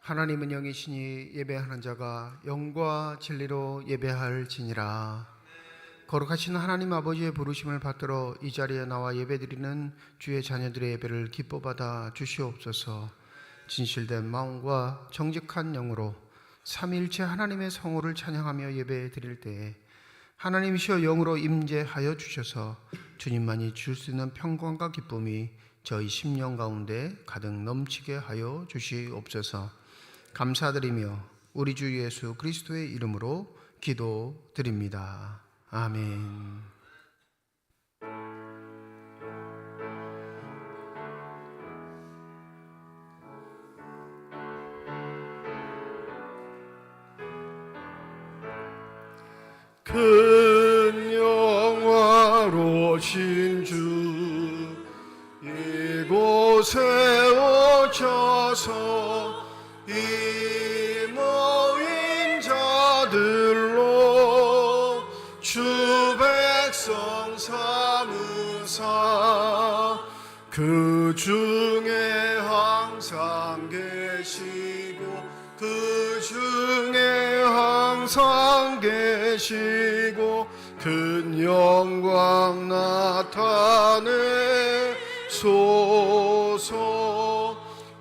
하나님은 영이시니 예배하는 자가 영과 진리로 예배할지니라. 거룩하신 하나님 아버지의 부르심을 받들어 이 자리에 나와 예배드리는 주의 자녀들의 예배를 기뻐 받아 주시옵소서. 진실된 마음과 정직한 영으로 삼위일체 하나님의 성호를 찬양하며 예배드릴 때에 하나님이시여 영으로 임재하여 주셔서 주님만이 줄 수 있는 평강과 기쁨이 저희 심령 가운데 가득 넘치게 하여 주시옵소서. 감사드리며 우리 주 예수 그리스도의 이름으로 기도드립니다. 아멘. 큰 영화로신 주 이곳에 오셔서 이 모인 자들로 주 백성 삼으사 그 중에 항상 계시고 그 중에 항상 계시고 큰 영광 나타내소서.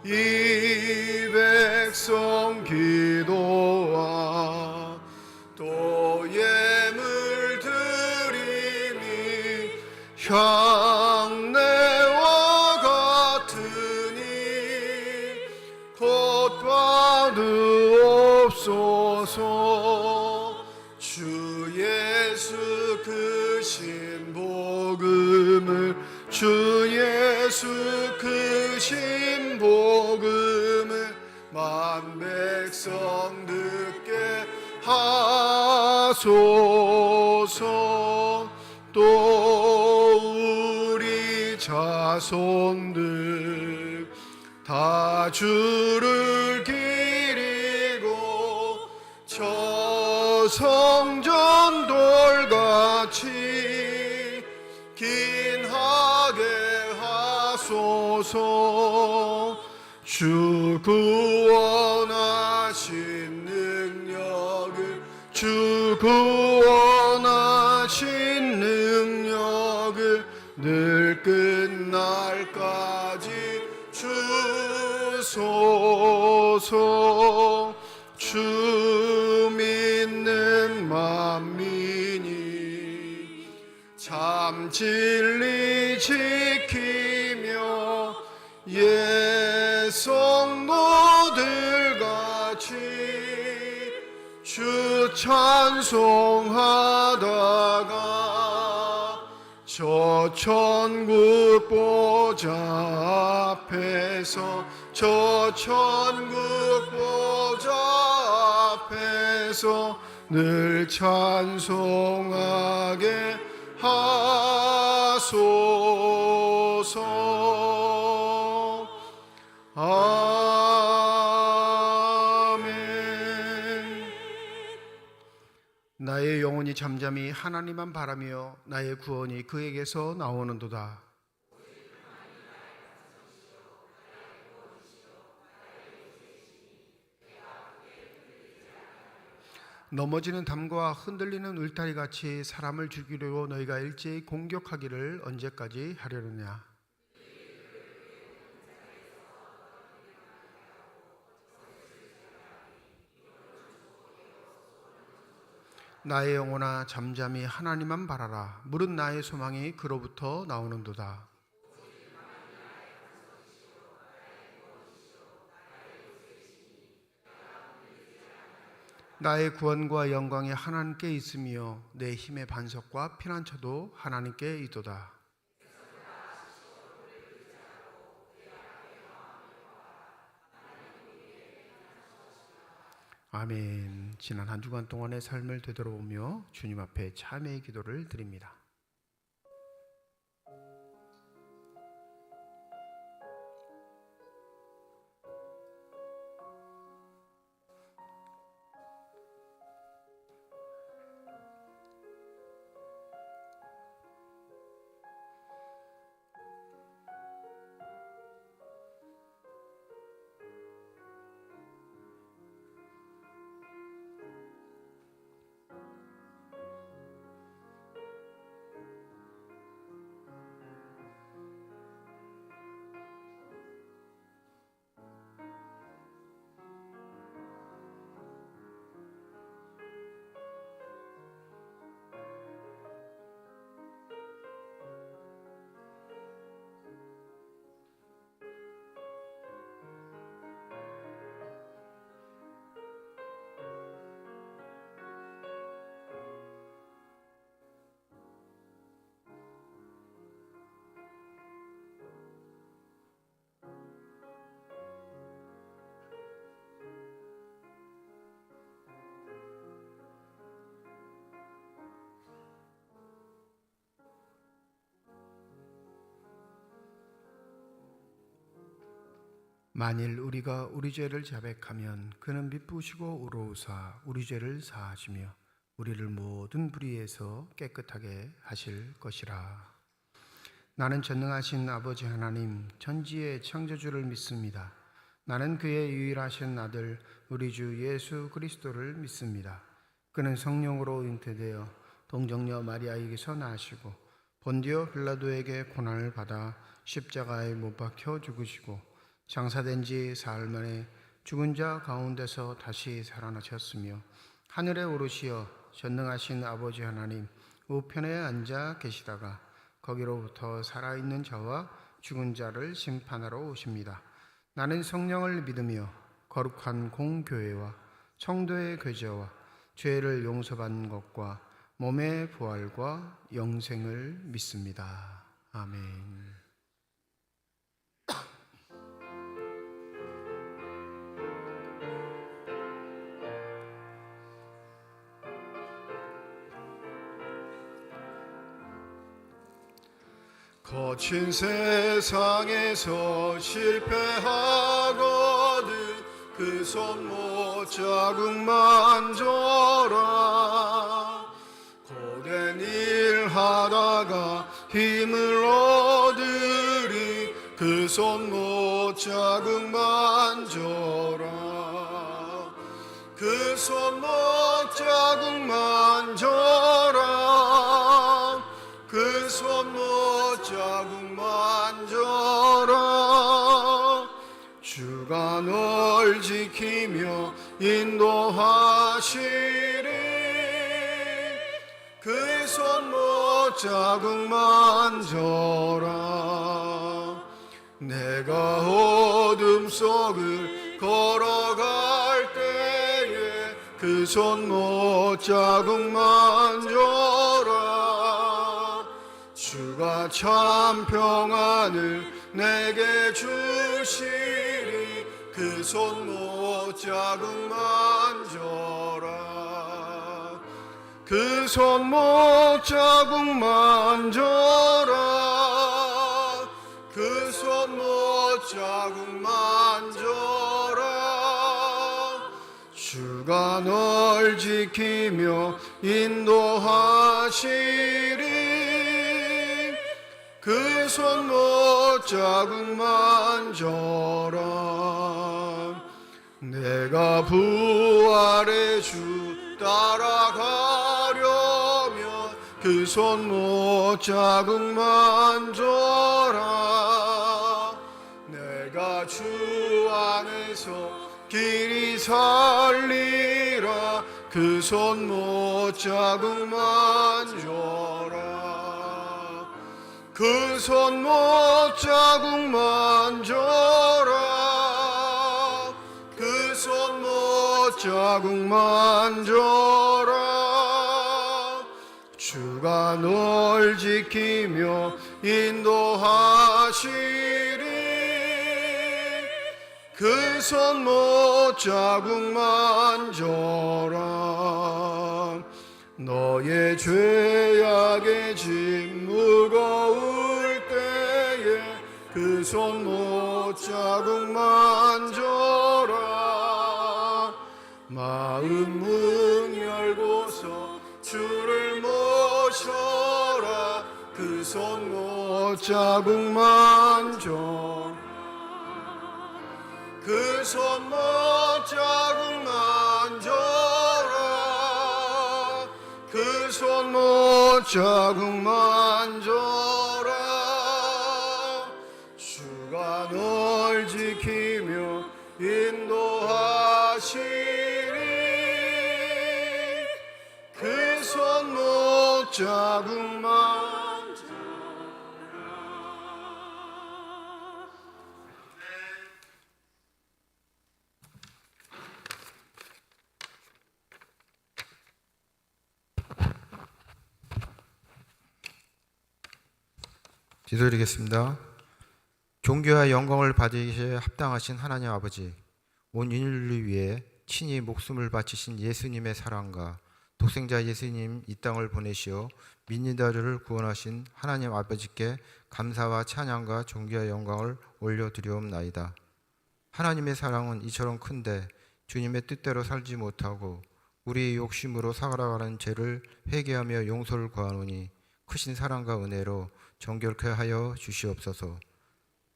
이 백성 기도와 또 예물 드림이 향내와 같으니 곧 받으옵소서. 주 예수 그 신복음을 주 예수 그 신복음을 만 백성 듣게 하소서. 또 우리 자손들 다 주를 기리고 저 성전 돌같이 긴하게 하소서. 주 구원하신 능력을 주 구원하신 능력을 늘 끝날까지 주소서. 주 믿는 만민이 참 진리 지키며 예 성도들 같이 주 찬송하다가 저 천국 보좌 앞에서 저 천국 보좌 앞에서 늘 찬송하게 하소서. 아멘. 나의 영혼이 잠잠히 하나님만 바라며 나의 구원이 그에게서 나오는도다. 넘어지는 담과 흔들리는 울타리 같이 사람을 죽이려고 너희가 일제히 공격하기를 언제까지 하려느냐. 나의 영혼아 잠잠히 하나님만 바라라. 무릇 나의 소망이 그로부터 나오는도다. 나의 구원과 영광이 하나님께 있으며 내 힘의 반석과 피난처도 하나님께 있도다. 아멘. 지난 한 주간 동안의 삶을 되돌아보며 주님 앞에 참회의 기도를 드립니다. 만일 우리가 우리 죄를 자백하면 그는 미쁘시고 의로우사 우리 죄를 사하시며 우리를 모든 불의에서 깨끗하게 하실 것이라. 나는 전능하신 아버지 하나님 전지의 창조주를 믿습니다. 나는 그의 유일하신 아들 우리 주 예수 그리스도를 믿습니다. 그는 성령으로 잉태되어 동정녀 마리아에게서 나시고 본디오 빌라도에게 고난을 받아 십자가에 못 박혀 죽으시고 장사된 지 사흘 만에 죽은 자 가운데서 다시 살아나셨으며 하늘에 오르시어 전능하신 아버지 하나님 우편에 앉아 계시다가 거기로부터 살아있는 자와 죽은 자를 심판하러 오십니다. 나는 성령을 믿으며 거룩한 공교회와 성도의 교제와 죄를 용서받는 것과 몸의 부활과 영생을 믿습니다. 아멘. 거친 세상에서 실패하거든 그 손 못 자국만 줘라. 고된 일 하다가 힘을 얻으리 그 손 못 자국만 줘라. 그 손 못 자국만 줘라. 그 손 못 자국만 줘라. 주가 널 지키며 인도하시리. 그 손 못 자국만 줘라. 내가 어둠 속을 걸어갈 때에 그 손 못 자국만 줘라. 주가 참 평안을 내게 주시리. 그 손 못 자국만 줘라. 그 손 못 자국만 줘라. 그 손 못 자국만 줘라. 주가 널 지키며 인도하시리. 그 손 못 자국만 줘라. 내가 부활의 주 따라가려면 그 손 못 자국만 줘라. 내가 주 안에서 길이 살리라. 그 손 못 자국만 줘라. 그 손 못 자국만 줘라. 그 손 못 자국만 줘라. 주가 널 지키며 인도하시리. 그 손 못 자국만 줘라. 너의 죄악의 짐 무거울 때에 그 손 못 자국만 줘라. 마음 문 열고서 주를 모셔라. 그 손 못 자국만 줘라. 그 손 못 자국만 줘라. 그 손 못 자국만 줘라. 주가 널 지키며 인도하시리. 그 손 못 자국만 줘라. 기도드리겠습니다. 존귀와 영광을 받으시기에 합당하신 하나님 아버지, 온 인류를 위해 친히 목숨을 바치신 예수님의 사랑과 독생자 예수님 이 땅을 보내시어 믿는 자들을 구원하신 하나님 아버지께 감사와 찬양과 존귀와 영광을 올려드리옵나이다. 하나님의 사랑은 이처럼 큰데 주님의 뜻대로 살지 못하고 우리의 욕심으로 살아가는 죄를 회개하며 용서를 구하노니 크신 사랑과 은혜로 정결케 하여 주시옵소서.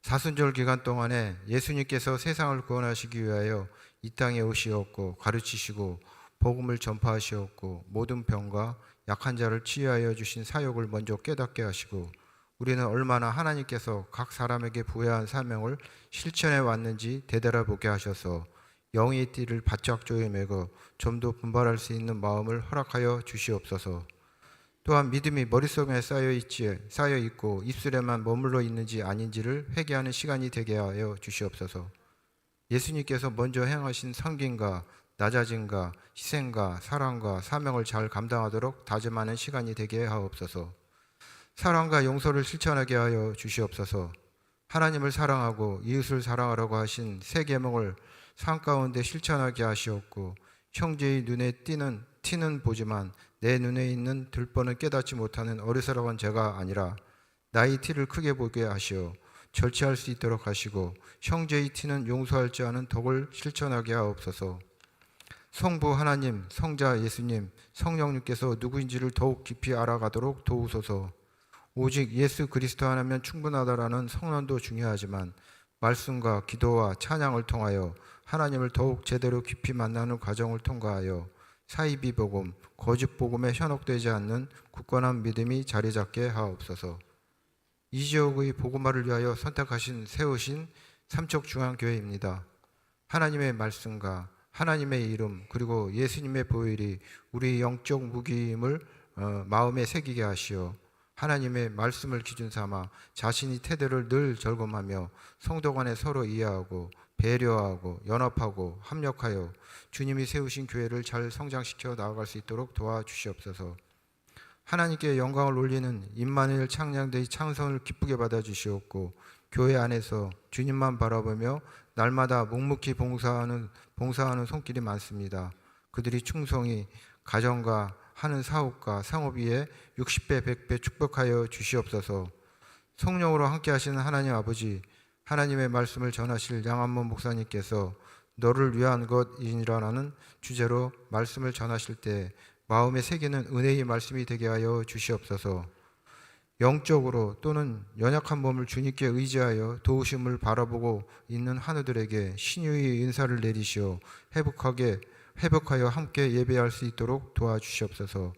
사순절 기간 동안에 예수님께서 세상을 구원하시기 위하여 이 땅에 오시었고 가르치시고 복음을 전파하시었고 모든 병과 약한 자를 치유하여 주신 사역을 먼저 깨닫게 하시고 우리는 얼마나 하나님께서 각 사람에게 부여한 사명을 실천해 왔는지 되돌아보게 하셔서 영의 띠를 바짝 조여매고 좀 더 분발할 수 있는 마음을 허락하여 주시옵소서. 또한 믿음이 머릿속에 쌓여 있고 입술에만 머물러 있는지 아닌지를 회개하는 시간이 되게 하여 주시옵소서. 예수님께서 먼저 행하신 섬김과 낮아짐과 희생과 사랑과 사명을 잘 감당하도록 다짐하는 시간이 되게 하옵소서. 사랑과 용서를 실천하게 하여 주시옵소서. 하나님을 사랑하고 이웃을 사랑하라고 하신 세 계명을 삶 가운데 실천하게 하시옵고 형제의 눈에 티는 보지만 내 눈에 있는 들보는 깨닫지 못하는 어리석은 제가 아니라 나의 티를 크게 보게 하시어 절제할 수 있도록 하시고 형제의 티는 용서할 줄 아는 덕을 실천하게 하옵소서. 성부 하나님, 성자 예수님, 성령님께서 누구인지를 더욱 깊이 알아가도록 도우소서. 오직 예수 그리스도 하나면 충분하다라는 성론도 중요하지만 말씀과 기도와 찬양을 통하여 하나님을 더욱 제대로 깊이 만나는 과정을 통과하여 사이비 복음, 거짓 복음에 현혹되지 않는 굳건한 믿음이 자리 잡게 하옵소서. 이 지역의 복음화를 위하여 세우신 삼척중앙교회입니다. 하나님의 말씀과 하나님의 이름 그리고 예수님의 보혈이 우리 영적 무기임을 마음에 새기게 하시어 하나님의 말씀을 기준 삼아 자신의 태도를 늘 점검하며 성도 간에 서로 이해하고 배려하고 연합하고 합력하여 주님이 세우신 교회를 잘 성장시켜 나아갈 수 있도록 도와주시옵소서. 하나님께 영광을 올리는 임마누엘 창량대의 찬송을 기쁘게 받아주시옵고 교회 안에서 주님만 바라보며 날마다 묵묵히 봉사하는 손길이 많습니다. 그들이 충성히 가정과 하는 사업과 상업 위에 60배 100배 축복하여 주시옵소서. 성령으로 함께 하시는 하나님 아버지, 하나님의 말씀을 전하실 양한문 목사님께서 너를 위한 것이라는 주제로 말씀을 전하실 때 마음에 새기는 은혜의 말씀이 되게 하여 주시옵소서. 영적으로 또는 연약한 몸을 주님께 의지하여 도우심을 바라보고 있는 한우들에게 신유의 은사를 내리시어 회복하여 함께 예배할 수 있도록 도와주시옵소서.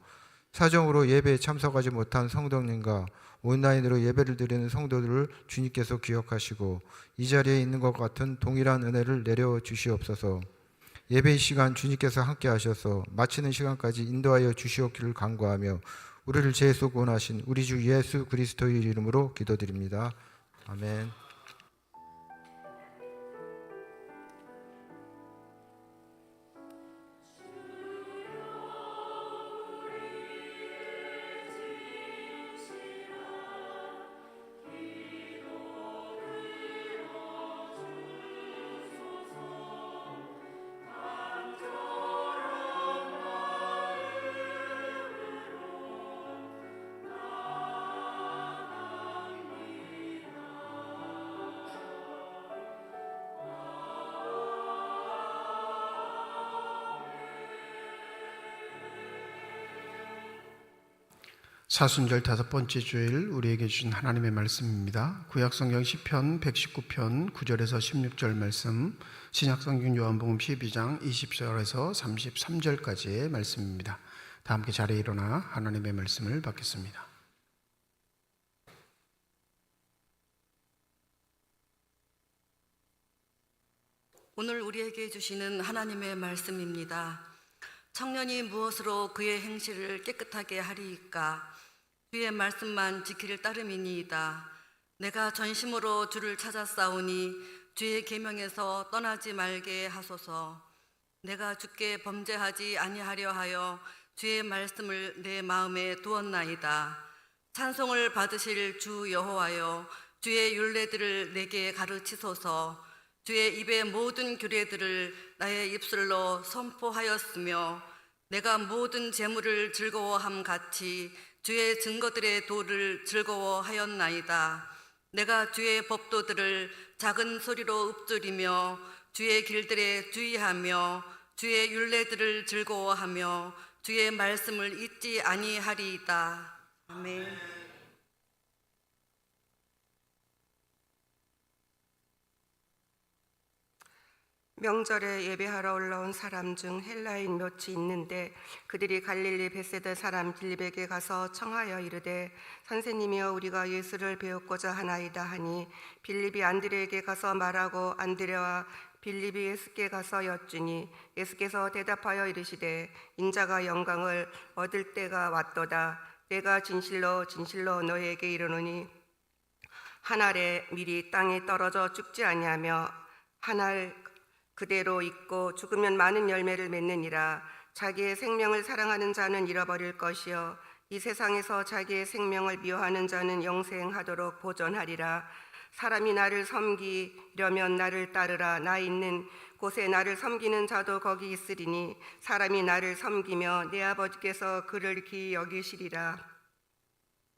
사정으로 예배에 참석하지 못한 성도님과 온라인으로 예배를 드리는 성도들을 주님께서 기억하시고 이 자리에 있는 것 같은 동일한 은혜를 내려 주시옵소서. 예배의 시간 주님께서 함께 하셔서 마치는 시간까지 인도하여 주시옵기를 간구하며 우리를 죄에서 구원하신 우리 주 예수 그리스도의 이름으로 기도드립니다. 아멘. 사순절 5번째 주일 우리에게 주신 하나님의 말씀입니다. 구약성경 시편 119편 9절에서 16절 말씀, 신약성경 요한복음 12장 20절에서 33절까지의 말씀입니다. 다 함께 자리에 일어나 하나님의 말씀을 받겠습니다. 오늘 우리에게 주시는 하나님의 말씀입니다. 청년이 무엇으로 그의 행실을 깨끗하게 하리이까? 주의 말씀만 지킬 따름이니이다. 내가 전심으로 주를 찾았사오니 주의 계명에서 떠나지 말게 하소서. 내가 주께 범죄하지 아니하려 하여 주의 말씀을 내 마음에 두었나이다. 찬송을 받으실 주 여호와여, 주의 율례들을 내게 가르치소서. 주의 입의 모든 규례들을 나의 입술로 선포하였으며 내가 모든 재물을 즐거워함 같이 주의 증거들의 도를 즐거워하였나이다. 내가 주의 법도들을 작은 소리로 읊조리며 주의 길들에 주의하며 주의 율례들을 즐거워하며 주의 말씀을 잊지 아니하리이다. 아멘. 명절에 예배하러 올라온 사람 중 헬라인 몇이 있는데 그들이 갈릴리 벳세다 사람 빌립에게 가서 청하여 이르되 선생님이여 우리가 예수를 배우고자 하나이다 하니 빌립이 안드레에게 가서 말하고 안드레와 빌립이 예수께 가서 여쭈니 예수께서 대답하여 이르시되 인자가 영광을 얻을 때가 왔도다. 내가 진실로 진실로 너희에게 이르노니 한 알에 밀이 땅에 떨어져 죽지 아니하며 한 알 그대로 있고 죽으면 많은 열매를 맺느니라. 자기의 생명을 사랑하는 자는 잃어버릴 것이요 이 세상에서 자기의 생명을 미워하는 자는 영생하도록 보존하리라. 사람이 나를 섬기려면 나를 따르라. 나 있는 곳에 나를 섬기는 자도 거기 있으리니 사람이 나를 섬기며 내 아버지께서 그를 귀히 여기시리라.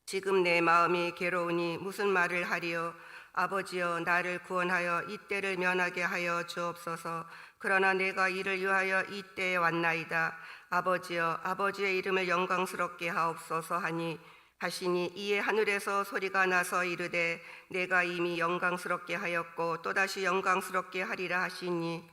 지금 내 마음이 괴로우니 무슨 말을 하리요. 아버지여 나를 구원하여 이 때를 면하게 하여 주옵소서. 그러나 내가 이를 위하여 이 때에 왔나이다. 아버지여 아버지의 이름을 영광스럽게 하옵소서 하시니 이에 하늘에서 소리가 나서 이르되 내가 이미 영광스럽게 하였고 또다시 영광스럽게 하리라 하시니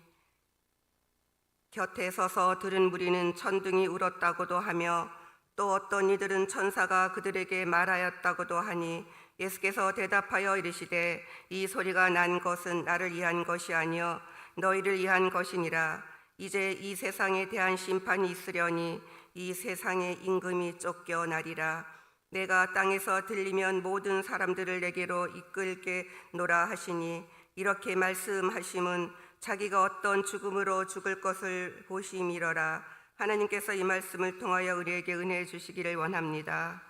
곁에 서서 들은 무리는 천둥이 울었다고도 하며 또 어떤 이들은 천사가 그들에게 말하였다고도 하니 예수께서 대답하여 이르시되 이 소리가 난 것은 나를 위한 것이 아니요 너희를 위한 것이니라. 이제 이 세상에 대한 심판이 있으려니 이 세상의 임금이 쫓겨나리라. 내가 땅에서 들리면 모든 사람들을 내게로 이끌게노라 하시니 이렇게 말씀하심은 자기가 어떤 죽음으로 죽을 것을 보심이러라. 하나님께서 이 말씀을 통하여 우리에게 은혜 주시기를 원합니다.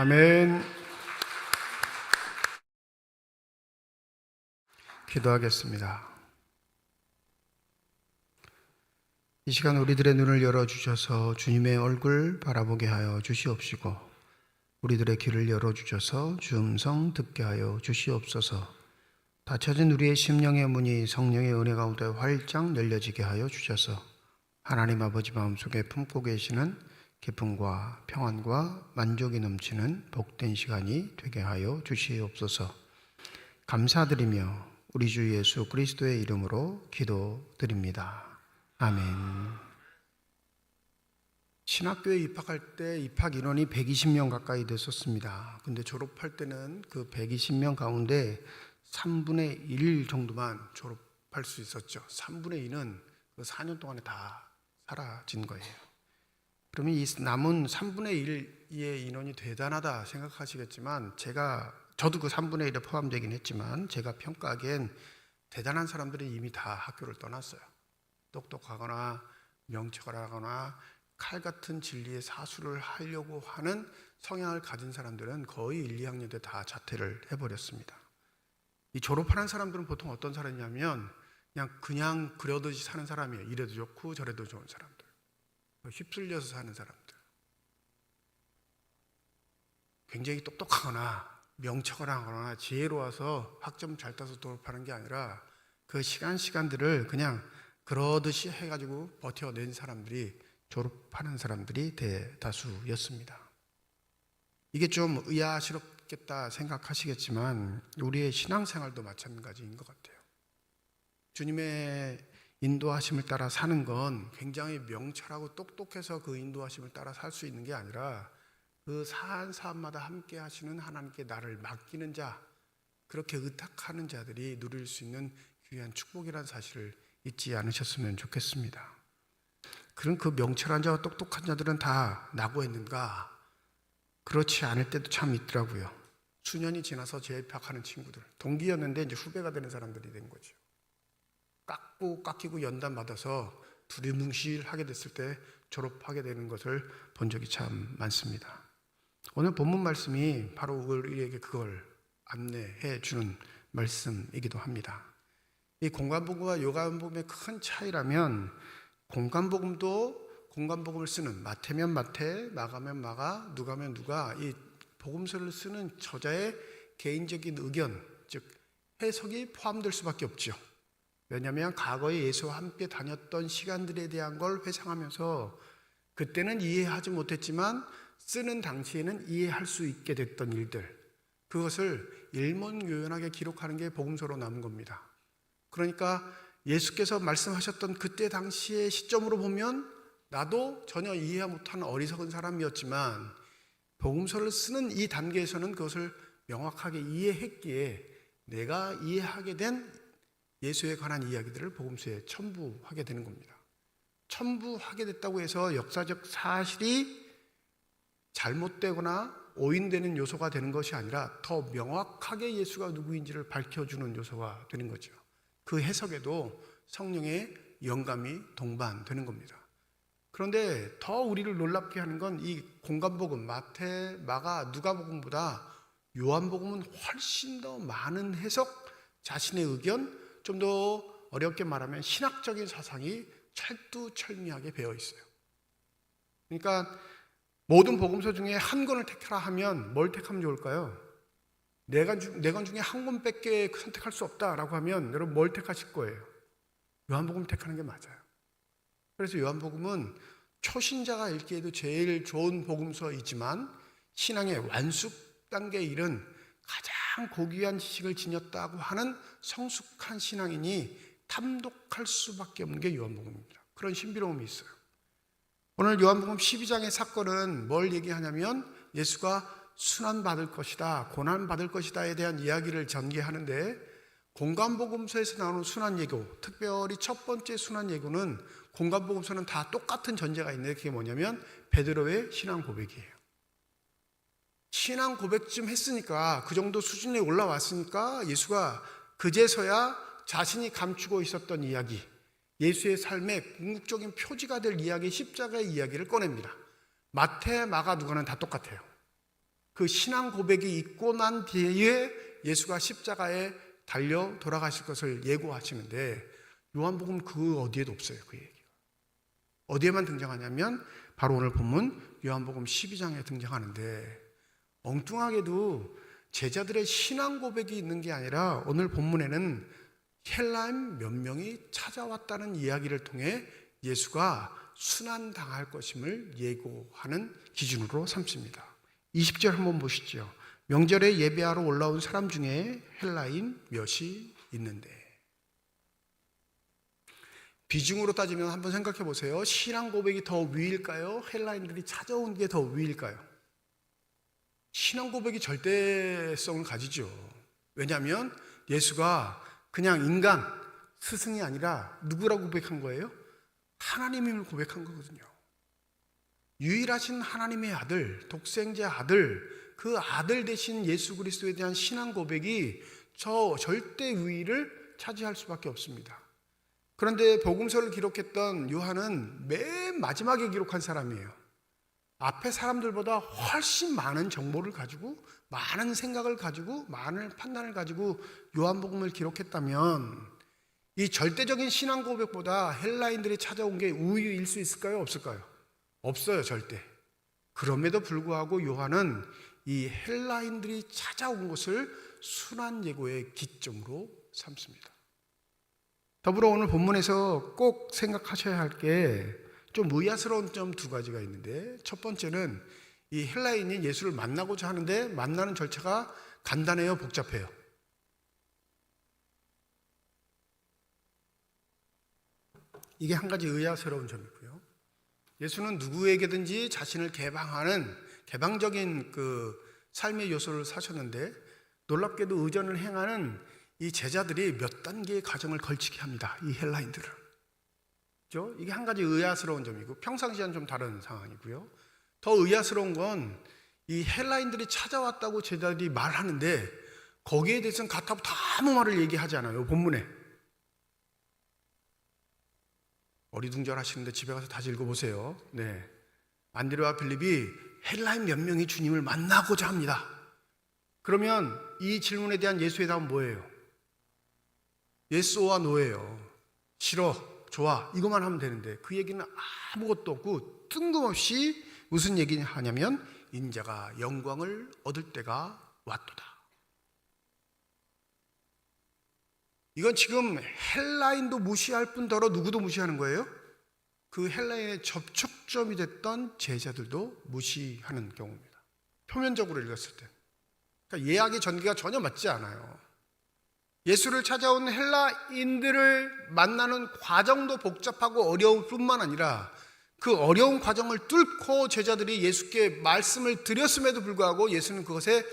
아멘. 기도하겠습니다. 이 시간 우리들의 눈을 열어주셔서 주님의 얼굴 바라보게 하여 주시옵시고, 우리들의 귀를 열어주셔서 주 음성 듣게 하여 주시옵소서. 닫혀진 우리의 심령의 문이 성령의 은혜 가운데 활짝 열려지게 하여 주셔서 하나님 아버지 마음속에 품고 계시는 기쁨과 평안과 만족이 넘치는 복된 시간이 되게 하여 주시옵소서. 감사드리며 우리 주 예수 그리스도의 이름으로 기도드립니다. 아멘. 신학교에 입학할 때 입학 인원이 120명 가까이 됐었습니다. 근데 졸업할 때는 그 120명 가운데 3분의 1 정도만 졸업할 수 있었죠. 3분의 2는 그 4년 동안에 다 사라진 거예요. 그러면 이 남은 3분의 1의 인원이 대단하다 생각하시겠지만, 저도 그 3분의 1에 포함되긴 했지만 제가 평가하기엔 대단한 사람들이 이미 다 학교를 떠났어요. 똑똑하거나 명철하거나 칼 같은 진리의 사수를 하려고 하는 성향을 가진 사람들은 거의 1, 2학년 때 다 자퇴를 해버렸습니다. 이 졸업하는 사람들은 보통 어떤 사람이냐면 그냥 그려듯이 사는 사람이에요. 이래도 좋고 저래도 좋은 사람들, 휩쓸려서 사는 사람들, 굉장히 똑똑하거나 명철하거나 지혜로워서 학점 잘 따서 졸업하는 게 아니라 그 시간들을 그냥 그러듯이 해가지고 버텨낸 사람들이, 졸업하는 사람들이 대다수였습니다. 이게 좀 의아스럽겠다 생각하시겠지만 우리의 신앙생활도 마찬가지인 것 같아요. 주님의 인도하심을 따라 사는 건 굉장히 명철하고 똑똑해서 그 인도하심을 따라 살 수 있는 게 아니라 그 사한 사람마다 함께 하시는 하나님께 나를 맡기는 자, 그렇게 의탁하는 자들이 누릴 수 있는 귀한 축복이라는 사실을 잊지 않으셨으면 좋겠습니다. 그런 그 명철한 자와 똑똑한 자들은 다 낙오했는가? 그렇지 않을 때도 참 있더라고요. 수년이 지나서 재입학하는 친구들, 동기였는데 이제 후배가 되는 사람들이 된 거죠. 깎이고 연단 받아서 두리뭉실하게 됐을 때 졸업하게 되는 것을 본 적이 참 많습니다. 오늘 본문 말씀이 바로 우리에게 그걸 안내해 주는 말씀이기도 합니다. 이 공간복음과 요한복음의 큰 차이라면, 공간복음을 쓰는, 마태면 마태, 마가면 마가, 누가면 누가, 이 복음서를 쓰는 저자의 개인적인 의견, 즉 해석이 포함될 수밖에 없죠. 왜냐하면 과거에 예수와 함께 다녔던 시간들에 대한 걸 회상하면서 그때는 이해하지 못했지만 쓰는 당시에는 이해할 수 있게 됐던 일들, 그것을 일목요연하게 기록하는 게 복음서로 남은 겁니다. 그러니까 예수께서 말씀하셨던 그때 당시의 시점으로 보면 나도 전혀 이해 못하는 어리석은 사람이었지만 복음서를 쓰는 이 단계에서는 그것을 명확하게 이해했기에 내가 이해하게 된 예수에 관한 이야기들을 복음서에 첨부하게 되는 겁니다. 첨부하게 됐다고 해서 역사적 사실이 잘못되거나 오인되는 요소가 되는 것이 아니라 더 명확하게 예수가 누구인지를 밝혀주는 요소가 되는 거죠. 그 해석에도 성령의 영감이 동반되는 겁니다. 그런데 더 우리를 놀랍게 하는 건 이 공간복음, 마태, 마가, 누가복음보다 요한복음은 훨씬 더 많은 해석, 자신의 의견, 좀 더 어렵게 말하면 신학적인 사상이 철두철미하게 배어 있어요. 그러니까 모든 복음서 중에 한 권을 택하라 하면 뭘 택하면 좋을까요? 네 권 중에 한 권밖에 선택할 수 없다라고 하면 여러분 뭘 택하실 거예요? 요한복음 택하는 게 맞아요. 그래서 요한복음은 초신자가 읽기에도 제일 좋은 복음서이지만 신앙의 완숙 단계에 이른 가장 고귀한 지식을 지녔다고 하는 성숙한 신앙인이 탐독할 수밖에 없는 게 요한복음입니다. 그런 신비로움이 있어요. 오늘 요한복음 12장의 사건은 뭘 얘기하냐면 예수가 순환받을 것이다, 고난받을 것이다에 대한 이야기를 전개하는데, 공간복음서에서 나오는 순환예고, 특별히 첫 번째 순환예고는 공간복음서는 다 똑같은 전제가 있는데 그게 뭐냐면 베드로의 신앙 고백이에요. 신앙 고백쯤 했으니까, 그 정도 수준에 올라왔으니까 예수가 그제서야 자신이 감추고 있었던 이야기, 예수의 삶의 궁극적인 표지가 될 이야기, 십자가의 이야기를 꺼냅니다. 마태, 마가, 누가는 다 똑같아요. 그 신앙 고백이 있고 난 뒤에 예수가 십자가에 달려 돌아가실 것을 예고하시는데 요한복음 그 어디에도 없어요. 그 얘기가. 어디에만 등장하냐면 바로 오늘 본문 요한복음 12장에 등장하는데 엉뚱하게도 제자들의 신앙 고백이 있는 게 아니라 오늘 본문에는 헬라인 몇 명이 찾아왔다는 이야기를 통해 예수가 순환당할 것임을 예고하는 기준으로 삼습니다. 20절 한번 보시죠. 명절에 예배하러 올라온 사람 중에 헬라인 몇이 있는데, 비중으로 따지면 한번 생각해 보세요. 신앙 고백이 더 위일까요? 헬라인들이 찾아온 게 더 위일까요? 신앙 고백이 절대성을 가지죠. 왜냐하면 예수가 그냥 인간, 스승이 아니라 누구라고 고백한 거예요? 하나님임을 고백한 거거든요. 유일하신 하나님의 아들, 독생자 아들, 그 아들 되신 예수 그리스도에 대한 신앙 고백이 저 절대 위를 차지할 수밖에 없습니다. 그런데 복음서를 기록했던 요한은 맨 마지막에 기록한 사람이에요. 앞에 사람들보다 훨씬 많은 정보를 가지고, 많은 생각을 가지고, 많은 판단을 가지고 요한복음을 기록했다면 이 절대적인 신앙 고백보다 헬라인들이 찾아온 게 우위일 수 있을까요? 없을까요? 없어요, 절대. 그럼에도 불구하고 요한은 이 헬라인들이 찾아온 것을 순환 예고의 기점으로 삼습니다. 더불어 오늘 본문에서 꼭 생각하셔야 할 게 좀 의아스러운 점 두 가지가 있는데, 첫 번째는 이 헬라인이 예수를 만나고자 하는데 만나는 절차가 간단해요, 복잡해요? 이게 한 가지 의아스러운 점이고요. 예수는 누구에게든지 자신을 개방하는 개방적인 그 삶의 요소를 사셨는데 놀랍게도 의전을 행하는 이 제자들이 몇 단계의 과정을 걸치게 합니다. 이 헬라인들을. 그렇죠? 이게 한 가지 의아스러운 점이고 평상시와는 좀 다른 상황이고요. 더 의아스러운 건 이 헬라인들이 찾아왔다고 제자들이 말하는데 거기에 대해서는 가타부터 아무 말을 얘기하지 않아요. 본문에. 어리둥절하시는데 집에 가서 다시 읽어보세요. 네. 안드레와 빌립이 헬라인 몇 명이 주님을 만나고자 합니다. 그러면 이 질문에 대한 예수의 답은 뭐예요? 예스와 노예요. 싫어, 좋아, 이것만 하면 되는데 그 얘기는 아무것도 없고 뜬금없이 무슨 얘기를 하냐면 인자가 영광을 얻을 때가 왔도다. 이건 지금 헬라인도 무시할 뿐더러 누구도 무시하는 거예요? 그 헬라인의 접촉점이 됐던 제자들도 무시하는 경우입니다. 표면적으로 읽었을 때. 그러니까 예약의 전개가 전혀 맞지 않아요. 예수를 찾아온 헬라인들을 만나는 과정도 복잡하고 어려울 뿐만 아니라 그 어려운 과정을 뚫고 제자들이 예수께 말씀을 드렸음에도 불구하고 예수는 그것에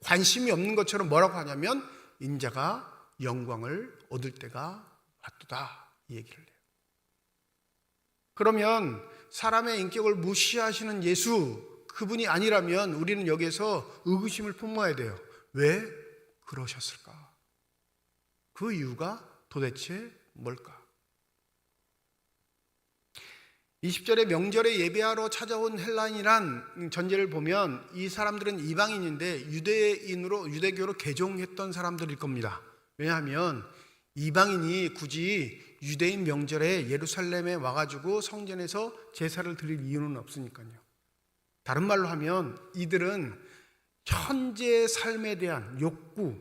관심이 없는 것처럼 뭐라고 하냐면 인자가 영광을 얻을 때가 왔도다, 이 얘기를 해요. 그러면 사람의 인격을 무시하시는 예수, 그분이 아니라면 우리는 여기에서 의구심을 품어야 돼요. 왜 그러셨을까? 그 이유가 도대체 뭘까? 20절에 명절에 예배하러 찾아온 헬라인이란 전제를 보면 이 사람들은 이방인인데 유대교로 개종했던 사람들일 겁니다. 왜냐하면 이방인이 굳이 유대인 명절에 예루살렘에 와가지고 성전에서 제사를 드릴 이유는 없으니까요. 다른 말로 하면 이들은 현재의 삶에 대한 욕구,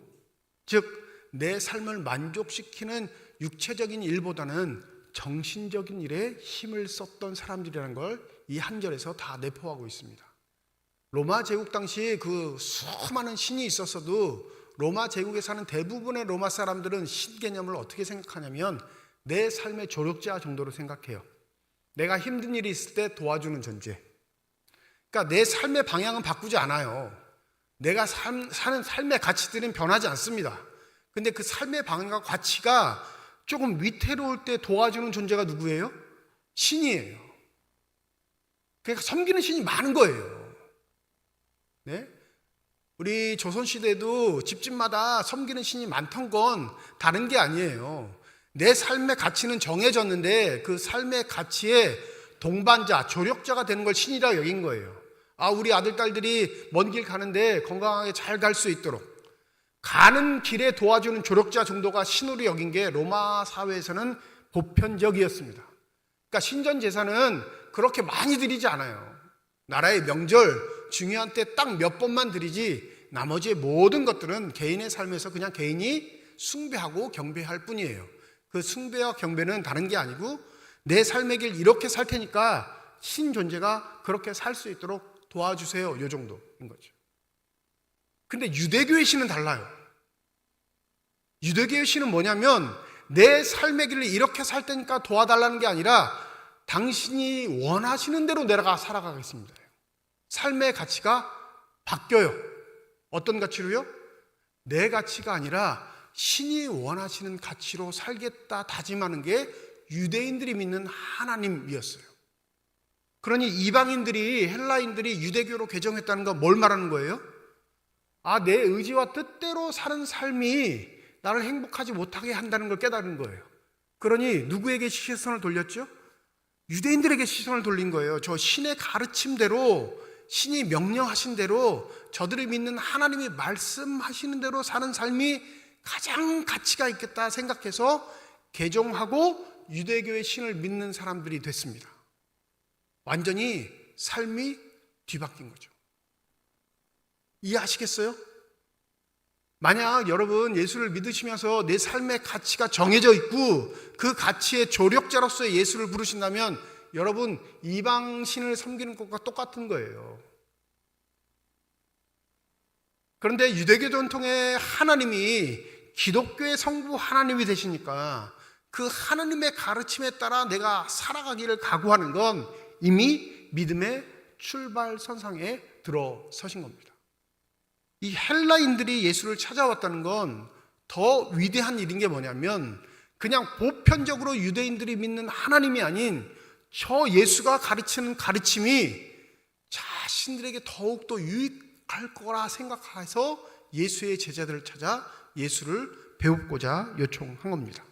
즉 내 삶을 만족시키는 육체적인 일보다는 정신적인 일에 힘을 썼던 사람들이라는 걸 이 한 절에서 다 내포하고 있습니다. 로마 제국 당시 그 수많은 신이 있었어도 로마 제국에 사는 대부분의 로마 사람들은 신 개념을 어떻게 생각하냐면 내 삶의 조력자 정도로 생각해요. 내가 힘든 일이 있을 때 도와주는 존재. 그러니까 내 삶의 방향은 바꾸지 않아요. 내가 사는 삶의 가치들은 변하지 않습니다. 근데 그 삶의 방향과 가치가 조금 위태로울 때 도와주는 존재가 누구예요? 신이에요. 그러니까 섬기는 신이 많은 거예요. 네? 우리 조선시대도 집집마다 섬기는 신이 많던 건 다른 게 아니에요. 내 삶의 가치는 정해졌는데 그 삶의 가치의 동반자, 조력자가 되는 걸 신이라고 여긴 거예요. 우리 아들, 딸들이 먼 길 가는데 건강하게 잘 갈 수 있도록 가는 길에 도와주는 조력자 정도가 신으로 여긴 게 로마 사회에서는 보편적이었습니다. 그러니까 신전 제사는 그렇게 많이 드리지 않아요. 나라의 명절, 중요한 때 딱 몇 번만 드리지 나머지 모든 것들은 개인의 삶에서 그냥 개인이 숭배하고 경배할 뿐이에요. 그 숭배와 경배는 다른 게 아니고 내 삶의 길 이렇게 살 테니까 신 존재가 그렇게 살 수 있도록 도와주세요. 이 정도인 거죠. 근데 유대교의 신은 달라요. 유대교의 신은 뭐냐면 내 삶의 길을 이렇게 살 테니까 도와달라는 게 아니라 당신이 원하시는 대로 내가 살아가겠습니다. 삶의 가치가 바뀌어요. 어떤 가치로요? 내 가치가 아니라 신이 원하시는 가치로 살겠다 다짐하는 게 유대인들이 믿는 하나님이었어요. 그러니 이방인들이, 헬라인들이 유대교로 개종했다는 건 뭘 말하는 거예요? 내 의지와 뜻대로 사는 삶이 나를 행복하지 못하게 한다는 걸 깨달은 거예요. 그러니 누구에게 시선을 돌렸죠? 유대인들에게 시선을 돌린 거예요. 저 신의 가르침대로, 신이 명령하신 대로, 저들이 믿는 하나님이 말씀하시는 대로 사는 삶이 가장 가치가 있겠다 생각해서 개종하고 유대교의 신을 믿는 사람들이 됐습니다. 완전히 삶이 뒤바뀐 거죠. 이해하시겠어요? 만약 여러분 예수를 믿으시면서 내 삶의 가치가 정해져 있고 그 가치의 조력자로서의 예수를 부르신다면 여러분 이방신을 섬기는 것과 똑같은 거예요. 그런데 유대교 전통의 하나님이 기독교의 성부 하나님이 되시니까 그 하나님의 가르침에 따라 내가 살아가기를 각오하는 건 이미 믿음의 출발선상에 들어서신 겁니다. 이 헬라인들이 예수를 찾아왔다는 건 더 위대한 일인 게 뭐냐면 그냥 보편적으로 유대인들이 믿는 하나님이 아닌 저 예수가 가르치는 가르침이 자신들에게 더욱더 유익할 거라 생각해서 예수의 제자들을 찾아 예수를 배우고자 요청한 겁니다.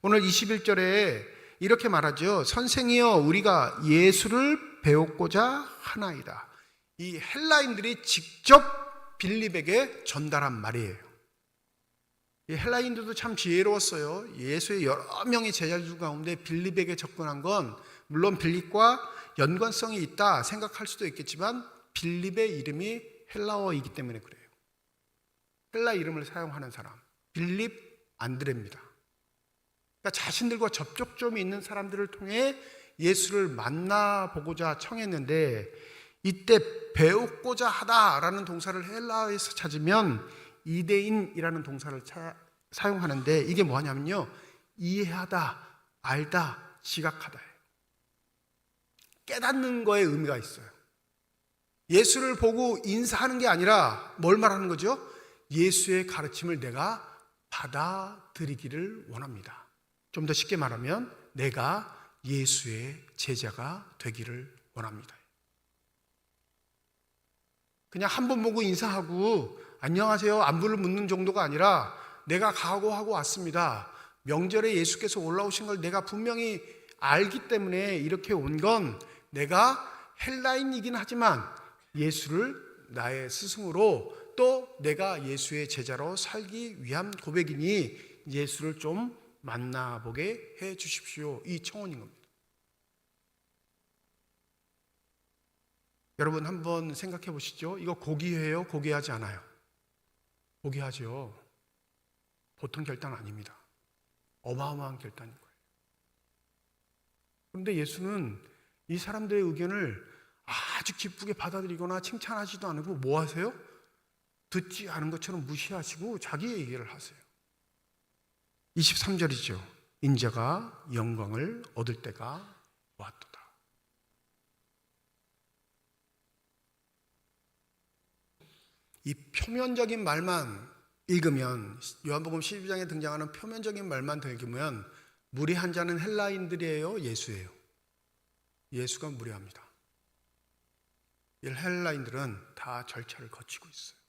오늘 21절에 이렇게 말하죠. 선생이여 우리가 예수를 배우고자 하나이다. 이 헬라인들이 직접 빌립에게 전달한 말이에요. 이 헬라인들도 참 지혜로웠어요. 예수의 여러 명의 제자들 가운데 빌립에게 접근한 건 물론 빌립과 연관성이 있다 생각할 수도 있겠지만 빌립의 이름이 헬라어이기 때문에 그래요. 헬라 이름을 사용하는 사람 빌립 안드레입니다. 그러니까 자신들과 접촉점이 있는 사람들을 통해 예수를 만나보고자 청했는데 이때 배우고자 하다라는 동사를 헬라어에서 찾으면 이데인이라는 동사를 사용하는데 이게 뭐냐면요 이해하다, 알다, 지각하다예요. 깨닫는 거에 의미가 있어요. 예수를 보고 인사하는 게 아니라 뭘 말하는 거죠? 예수의 가르침을 내가 받아들이기를 원합니다. 좀 더 쉽게 말하면 내가 예수의 제자가 되기를 원합니다. 그냥 한 번 보고 인사하고 안녕하세요 안부를 묻는 정도가 아니라 내가 각오하고 왔습니다. 명절에 예수께서 올라오신 걸 내가 분명히 알기 때문에 이렇게 온 건 내가 헬라인이긴 하지만 예수를 나의 스승으로 또 내가 예수의 제자로 살기 위한 고백이니 예수를 좀 만나보게 해 주십시오. 이 청원인 겁니다. 여러분 한번 생각해 보시죠. 이거 고귀해요? 고귀하지 않아요? 고귀하죠. 보통 결단 아닙니다. 어마어마한 결단인 거예요. 그런데 예수는 이 사람들의 의견을 아주 기쁘게 받아들이거나 칭찬하지도 않고 뭐 하세요? 듣지 않은 것처럼 무시하시고 자기 얘기를 하세요. 23절이죠. 인자가 영광을 얻을 때가 왔도다. 이 표면적인 말만 읽으면 요한복음 12장에 등장하는 표면적인 말만 읽으면 무리한 자는 헬라인들이에요? 예수예요? 예수가 무리합니다. 이 헬라인들은 다 절차를 거치고 있어요.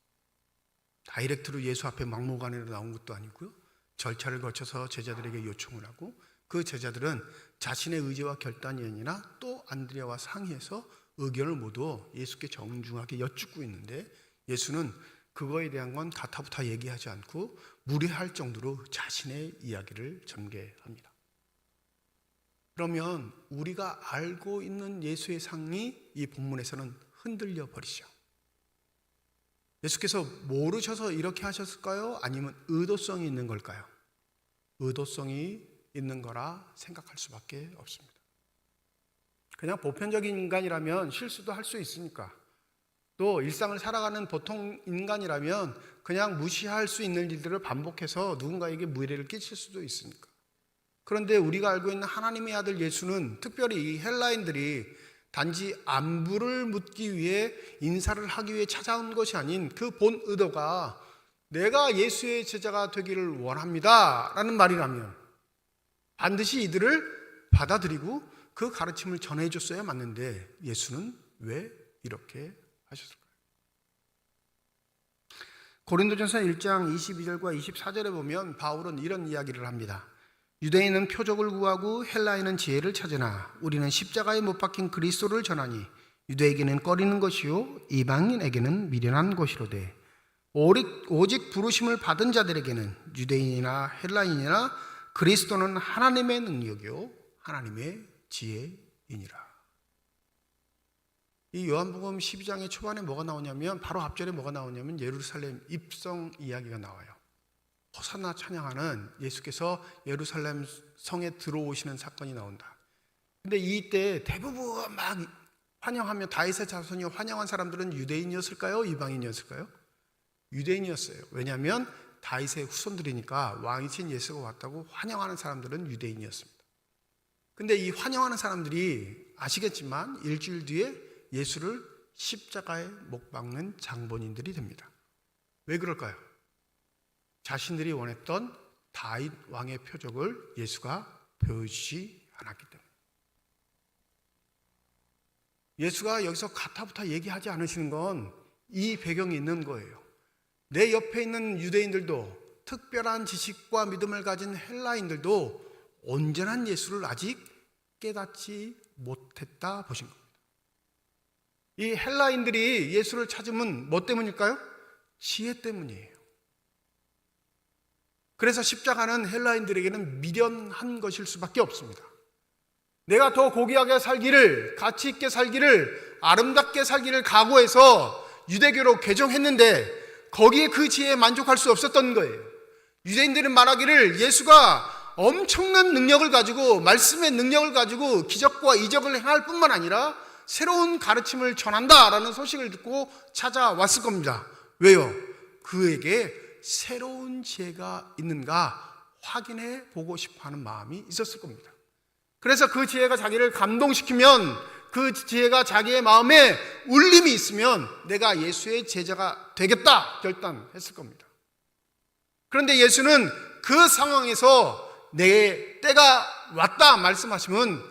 다이렉트로 예수 앞에 막무가내로 나온 것도 아니고요. 절차를 거쳐서 제자들에게 요청을 하고 그 제자들은 자신의 의지와 결단이 아니라 또 안드레아와 상의해서 의견을 모두 예수께 정중하게 여쭙고 있는데 예수는 그거에 대한 건 가타부타 얘기하지 않고 무례할 정도로 자신의 이야기를 전개합니다. 그러면 우리가 알고 있는 예수의 상이 이 본문에서는 흔들려 버리죠. 예수께서 모르셔서 이렇게 하셨을까요? 아니면 의도성이 있는 걸까요? 의도성이 있는 거라 생각할 수밖에 없습니다. 그냥 보편적인 인간이라면 실수도 할 수 있으니까, 또 일상을 살아가는 보통 인간이라면 그냥 무시할 수 있는 일들을 반복해서 누군가에게 무해를 끼칠 수도 있으니까. 그런데 우리가 알고 있는 하나님의 아들 예수는 특별히 이 헬라인들이 단지 안부를 묻기 위해 인사를 하기 위해 찾아온 것이 아닌 그 본 의도가 내가 예수의 제자가 되기를 원합니다 라는 말이라면 반드시 이들을 받아들이고 그 가르침을 전해줬어야 맞는데 예수는 왜 이렇게 하셨을까요? 고린도전서 1장 22절과 24절에 보면 바울은 이런 이야기를 합니다. 유대인은 표적을 구하고 헬라인은 지혜를 찾으나 우리는 십자가에 못 박힌 그리스도를 전하니 유대에게는 꺼리는 것이요 이방인에게는 미련한 것이로되 오직 부르심을 받은 자들에게는 유대인이나 헬라인이나 그리스도는 하나님의 능력이요 하나님의 지혜이니라. 이 요한복음 12장의 초반에 뭐가 나오냐면 바로 앞절에 뭐가 나오냐면 예루살렘 입성 이야기가 나와요. 호산나 찬양하는 예수께서 예루살렘 성에 들어오시는 사건이 나온다. 근데 이때 대부분 막 환영하며 다윗의 자손이 환영한 사람들은 유대인이었을까요? 이방인이었을까요? 유대인이었어요. 왜냐하면 다윗의 후손들이니까 왕이신 예수가 왔다고 환영하는 사람들은 유대인이었습니다. 근데 이 환영하는 사람들이 아시겠지만 일주일 뒤에 예수를 십자가에 못 박는 장본인들이 됩니다. 왜 그럴까요? 자신들이 원했던 다윗 왕의 표적을 예수가 보여주지 않았기 때문에. 예수가 여기서 가타부타 얘기하지 않으시는 건 이 배경이 있는 거예요. 내 옆에 있는 유대인들도 특별한 지식과 믿음을 가진 헬라인들도 온전한 예수를 아직 깨닫지 못했다 보신 겁니다. 이 헬라인들이 예수를 찾으면 뭐 때문일까요? 지혜 때문이에요. 그래서 십자가는 헬라인들에게는 미련한 것일 수밖에 없습니다. 내가 더 고귀하게 살기를, 가치 있게 살기를, 아름답게 살기를 각오해서 유대교로 개종했는데 거기에 그 지혜에 만족할 수 없었던 거예요. 유대인들은 말하기를 예수가 엄청난 능력을 가지고 말씀의 능력을 가지고 기적과 이적을 행할 뿐만 아니라 새로운 가르침을 전한다라는 소식을 듣고 찾아왔을 겁니다. 왜요? 그에게 새로운 지혜가 있는가 확인해 보고 싶어하는 마음이 있었을 겁니다. 그래서 그 지혜가 자기를 감동시키면, 그 지혜가 자기의 마음에 울림이 있으면 내가 예수의 제자가 되겠다 결단했을 겁니다. 그런데 예수는 그 상황에서 내 때가 왔다 말씀하시면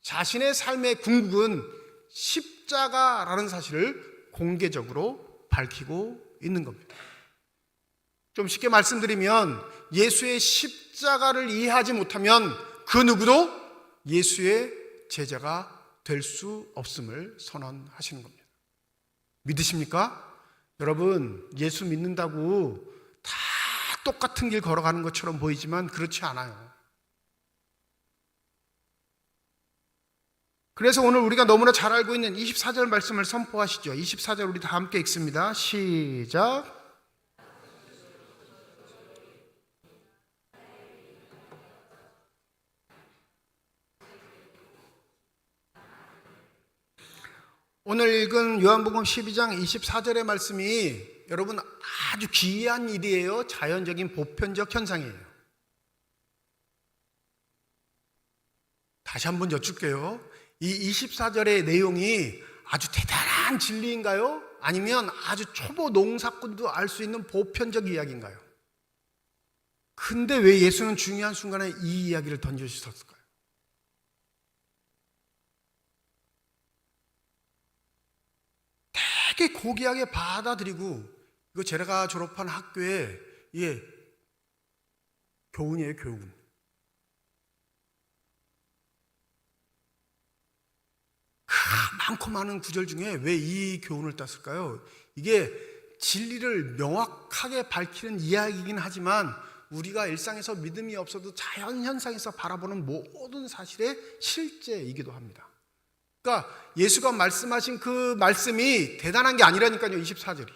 자신의 삶의 궁극은 십자가라는 사실을 공개적으로 밝히고 있는 겁니다. 좀 쉽게 말씀드리면 예수의 십자가를 이해하지 못하면 그 누구도 예수의 제자가 될 수 없음을 선언하시는 겁니다. 믿으십니까? 여러분, 예수 믿는다고 다 똑같은 길 걸어가는 것처럼 보이지만 그렇지 않아요. 그래서 오늘 우리가 너무나 잘 알고 있는 24절 말씀을 선포하시죠. 24절 우리 다 함께 읽습니다. 시작. 오늘 읽은 요한복음 12장 24절의 말씀이 여러분 아주 기이한 일이에요. 자연적인 보편적 현상이에요. 다시 한번 여쭙게요. 이 24절의 내용이 아주 대단한 진리인가요? 아니면 아주 초보 농사꾼도 알 수 있는 보편적 이야기인가요? 근데 왜 예수는 중요한 순간에 이 이야기를 던져주셨을까요? 되게 고귀하게 받아들이고, 이거 제가 졸업한 학교에 교훈이에요, 교훈. 많고 많은 구절 중에 왜 이 교훈을 땄을까요? 이게 진리를 명확하게 밝히는 이야기이긴 하지만 우리가 일상에서 믿음이 없어도 자연 현상에서 바라보는 모든 사실의 실제이기도 합니다. 그러니까 예수가 말씀하신 그 말씀이 대단한 게 아니라니까요. 24절이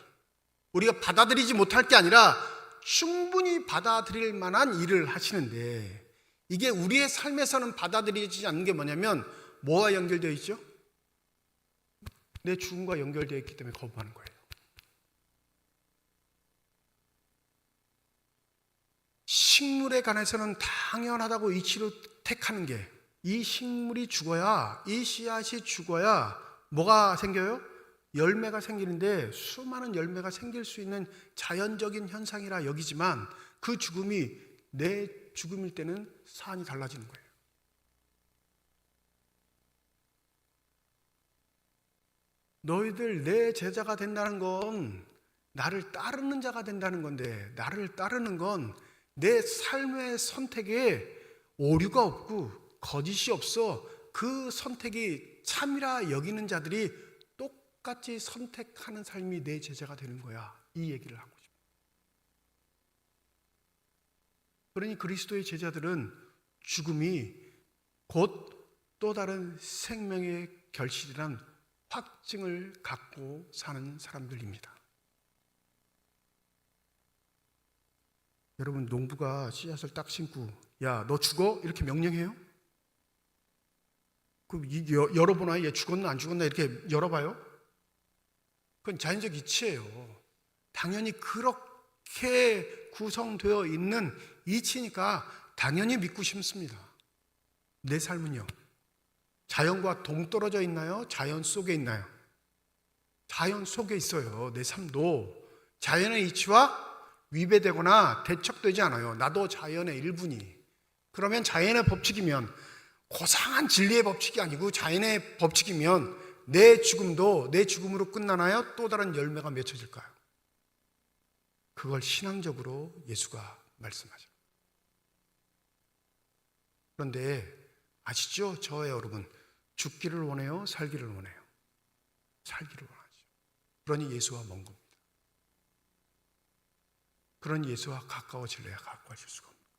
우리가 받아들이지 못할 게 아니라 충분히 받아들일 만한 일을 하시는데, 이게 우리의 삶에서는 받아들이지 않는 게 뭐냐면 뭐와 연결되어 있죠? 내 죽음과 연결되어 있기 때문에 거부하는 거예요. 식물에 관해서는 당연하다고 이치로 택하는 게, 이 식물이 죽어야, 이 씨앗이 죽어야 뭐가 생겨요? 열매가 생기는데 수많은 열매가 생길 수 있는 자연적인 현상이라 여기지만 그 죽음이 내 죽음일 때는 사안이 달라지는 거예요. 너희들 내 제자가 된다는 건 나를 따르는 자가 된다는 건데, 나를 따르는 건 내 삶의 선택에 오류가 없고 거짓이 없어 그 선택이 참이라 여기는 자들이 똑같이 선택하는 삶이 내 제자가 되는 거야. 이 얘기를 하고 싶어요. 그러니 그리스도의 제자들은 죽음이 곧 또 다른 생명의 결실이란 확증을 갖고 사는 사람들입니다. 여러분, 농부가 씨앗을 딱 심고 야, 너 죽어? 이렇게 명령해요? 그럼 열어보나? 얘 죽었나 안 죽었나? 이렇게 열어봐요? 그건 자연적 이치예요. 당연히 그렇게 구성되어 있는 이치니까 당연히 믿고 싶습니다. 내 삶은요, 자연과 동떨어져 있나요? 자연 속에 있나요? 자연 속에 있어요. 내 삶도 자연의 이치와 위배되거나 대척되지 않아요. 나도 자연의 일부니. 그러면 자연의 법칙이면, 고상한 진리의 법칙이 아니고 자연의 법칙이면 내 죽음도 내 죽음으로 끝나나요? 또 다른 열매가 맺혀질까요? 그걸 신앙적으로 예수가 말씀하죠. 그런데 아시죠? 저의 여러분, 죽기를 원해요? 살기를 원해요? 살기를 원하죠. 그러니 예수와 먼 겁니다. 그런 예수와 가까워질래야 가까워질 수가 없습니다.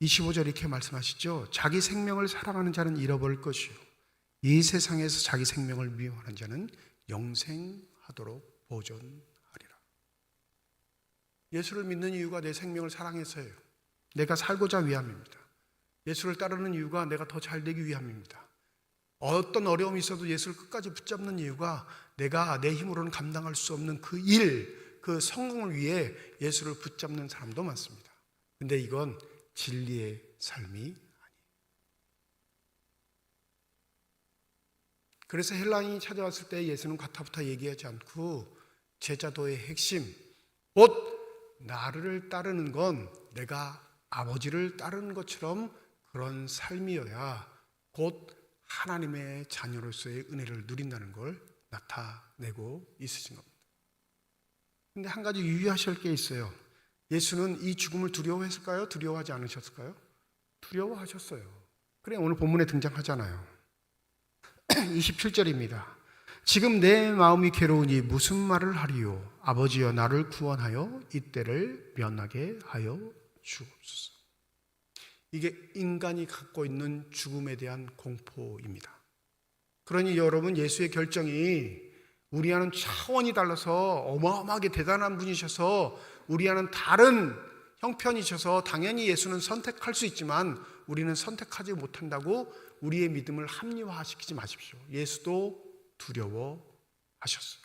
25절 이렇게 말씀하시죠. 자기 생명을 사랑하는 자는 잃어버릴 것이요, 이 세상에서 자기 생명을 미워하는 자는 영생하도록 보존하리라. 예수를 믿는 이유가 내 생명을 사랑해서예요. 내가 살고자 위함입니다. 예수를 따르는 이유가 내가 더 잘되기 위함입니다. 어떤 어려움이 있어도 예수를 끝까지 붙잡는 이유가 내가 내 힘으로는 감당할 수 없는 그 일, 그 성공을 위해 예수를 붙잡는 사람도 많습니다. 근데 이건 진리의 삶이 아니에요. 그래서 헬라인이 찾아왔을 때 예수는 가타부타 얘기하지 않고 제자도의 핵심, 곧 나를 따르는 건 내가 아버지를 따르는 것처럼 그런 삶이어야 곧 하나님의 자녀로서의 은혜를 누린다는 걸 나타내고 있으신 겁니다. 근데 한 가지 유의하실 게 있어요. 예수는 이 죽음을 두려워했을까요? 두려워하지 않으셨을까요? 두려워하셨어요. 그래 오늘 본문에 등장하잖아요. 27절입니다. 지금 내 마음이 괴로우니 무슨 말을 하리요? 아버지여 나를 구원하여 이때를 면하게 하여 주옵소서. 이게 인간이 갖고 있는 죽음에 대한 공포입니다. 그러니 여러분, 예수의 결정이 우리와는 차원이 달라서 어마어마하게 대단한 분이셔서 우리와는 다른 형편이셔서 당연히 예수는 선택할 수 있지만 우리는 선택하지 못한다고 우리의 믿음을 합리화시키지 마십시오. 예수도 두려워하셨어요.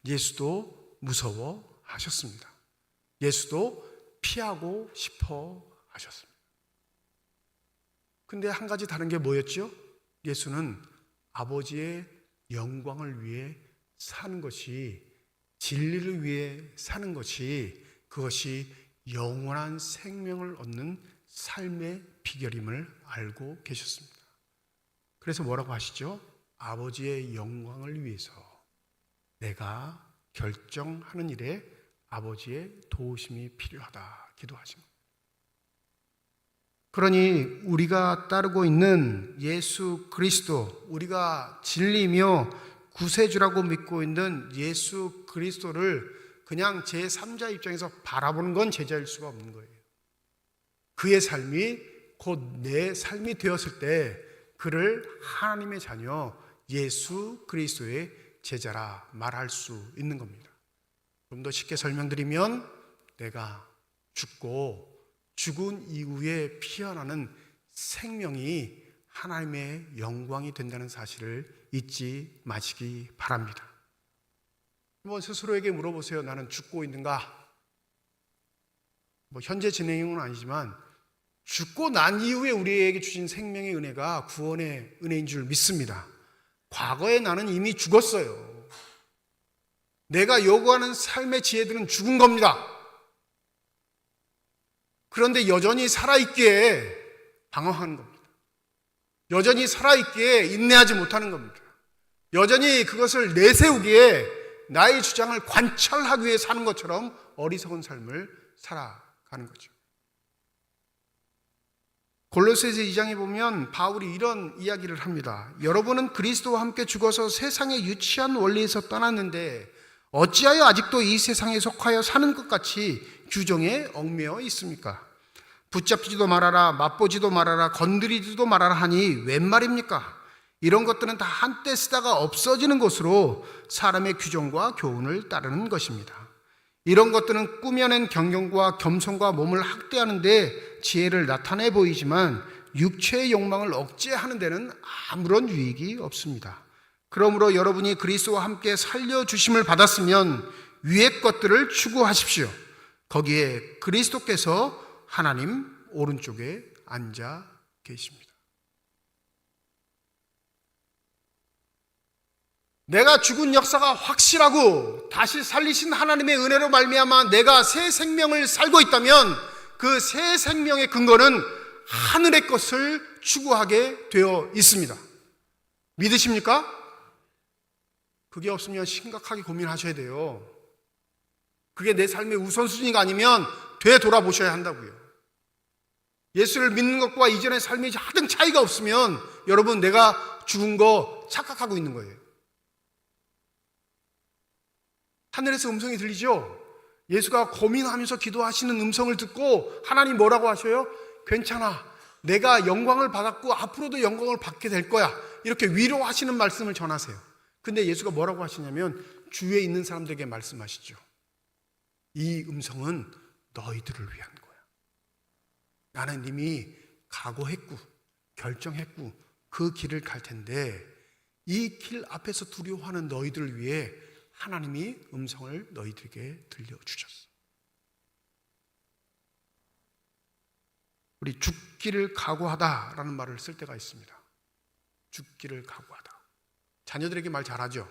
예수도 무서워하셨습니다. 예수도 피하고 싶어 하셨습니다. 근데 한 가지 다른 게 뭐였죠? 예수는 아버지의 영광을 위해 사는 것이, 진리를 위해 사는 것이, 그것이 영원한 생명을 얻는 삶의 비결임을 알고 계셨습니다. 그래서 뭐라고 하시죠? 아버지의 영광을 위해서 내가 결정하는 일에 아버지의 도우심이 필요하다 기도하신 겁니다. 그러니 우리가 따르고 있는 예수 그리스도, 우리가 진리며 구세주라고 믿고 있는 예수 그리스도를 그냥 제3자 입장에서 바라보는 건 제자일 수가 없는 거예요. 그의 삶이 곧 내 삶이 되었을 때 그를 하나님의 자녀 예수 그리스도의 제자라 말할 수 있는 겁니다. 좀 더 쉽게 설명드리면 내가 죽고 죽은 이후에 피어나는 생명이 하나님의 영광이 된다는 사실을 잊지 마시기 바랍니다. 한번 스스로에게 물어보세요. 나는 죽고 있는가? 현재 진행형은 아니지만 죽고 난 이후에 우리에게 주신 생명의 은혜가 구원의 은혜인 줄 믿습니다. 과거에 나는 이미 죽었어요. 내가 요구하는 삶의 지혜들은 죽은 겁니다. 그런데 여전히 살아있기에 방황하는 겁니다. 여전히 살아있기에 인내하지 못하는 겁니다. 여전히 그것을 내세우기에 나의 주장을 관철하기 위해 사는 것처럼 어리석은 삶을 살아가는 거죠. 골로새서 2장에 보면 바울이 이런 이야기를 합니다. 여러분은 그리스도와 함께 죽어서 세상의 유치한 원리에서 떠났는데 어찌하여 아직도 이 세상에 속하여 사는 것 같이 규정에 얽매여 있습니까? 붙잡지도 말아라, 맛보지도 말아라, 건드리지도 말아라 하니 웬 말입니까? 이런 것들은 다 한때 쓰다가 없어지는 것으로 사람의 규정과 교훈을 따르는 것입니다. 이런 것들은 꾸며낸 경영과 겸손과 몸을 학대하는 데 지혜를 나타내 보이지만 육체의 욕망을 억제하는 데는 아무런 유익이 없습니다. 그러므로 여러분이 그리스도와 함께 살려주심을 받았으면 위의 것들을 추구하십시오. 거기에 그리스도께서 하나님 오른쪽에 앉아 계십니다. 내가 죽은 역사가 확실하고 다시 살리신 하나님의 은혜로 말미암아 내가 새 생명을 살고 있다면 그 새 생명의 근거는 하늘의 것을 추구하게 되어 있습니다. 믿으십니까? 그게 없으면 심각하게 고민하셔야 돼요. 그게 내 삶의 우선순위가 아니면 되돌아보셔야 한다고요. 예수를 믿는 것과 이전의 삶이 하등 차이가 없으면 여러분 내가 죽은 거 착각하고 있는 거예요. 하늘에서 음성이 들리죠? 예수가 고민하면서 기도하시는 음성을 듣고 하나님 뭐라고 하셔요? 괜찮아. 내가 영광을 받았고 앞으로도 영광을 받게 될 거야. 이렇게 위로하시는 말씀을 전하세요. 근데 예수가 뭐라고 하시냐면 주위에 있는 사람들에게 말씀하시죠. 이 음성은 너희들을 위한 거야. 나는 이미 각오했고 결정했고 그 길을 갈 텐데 이 길 앞에서 두려워하는 너희들을 위해 하나님이 음성을 너희들에게 들려주셨어. 우리 죽기를 각오하다라는 말을 쓸 때가 있습니다. 죽기를 각오하다. 자녀들에게 말 잘하죠.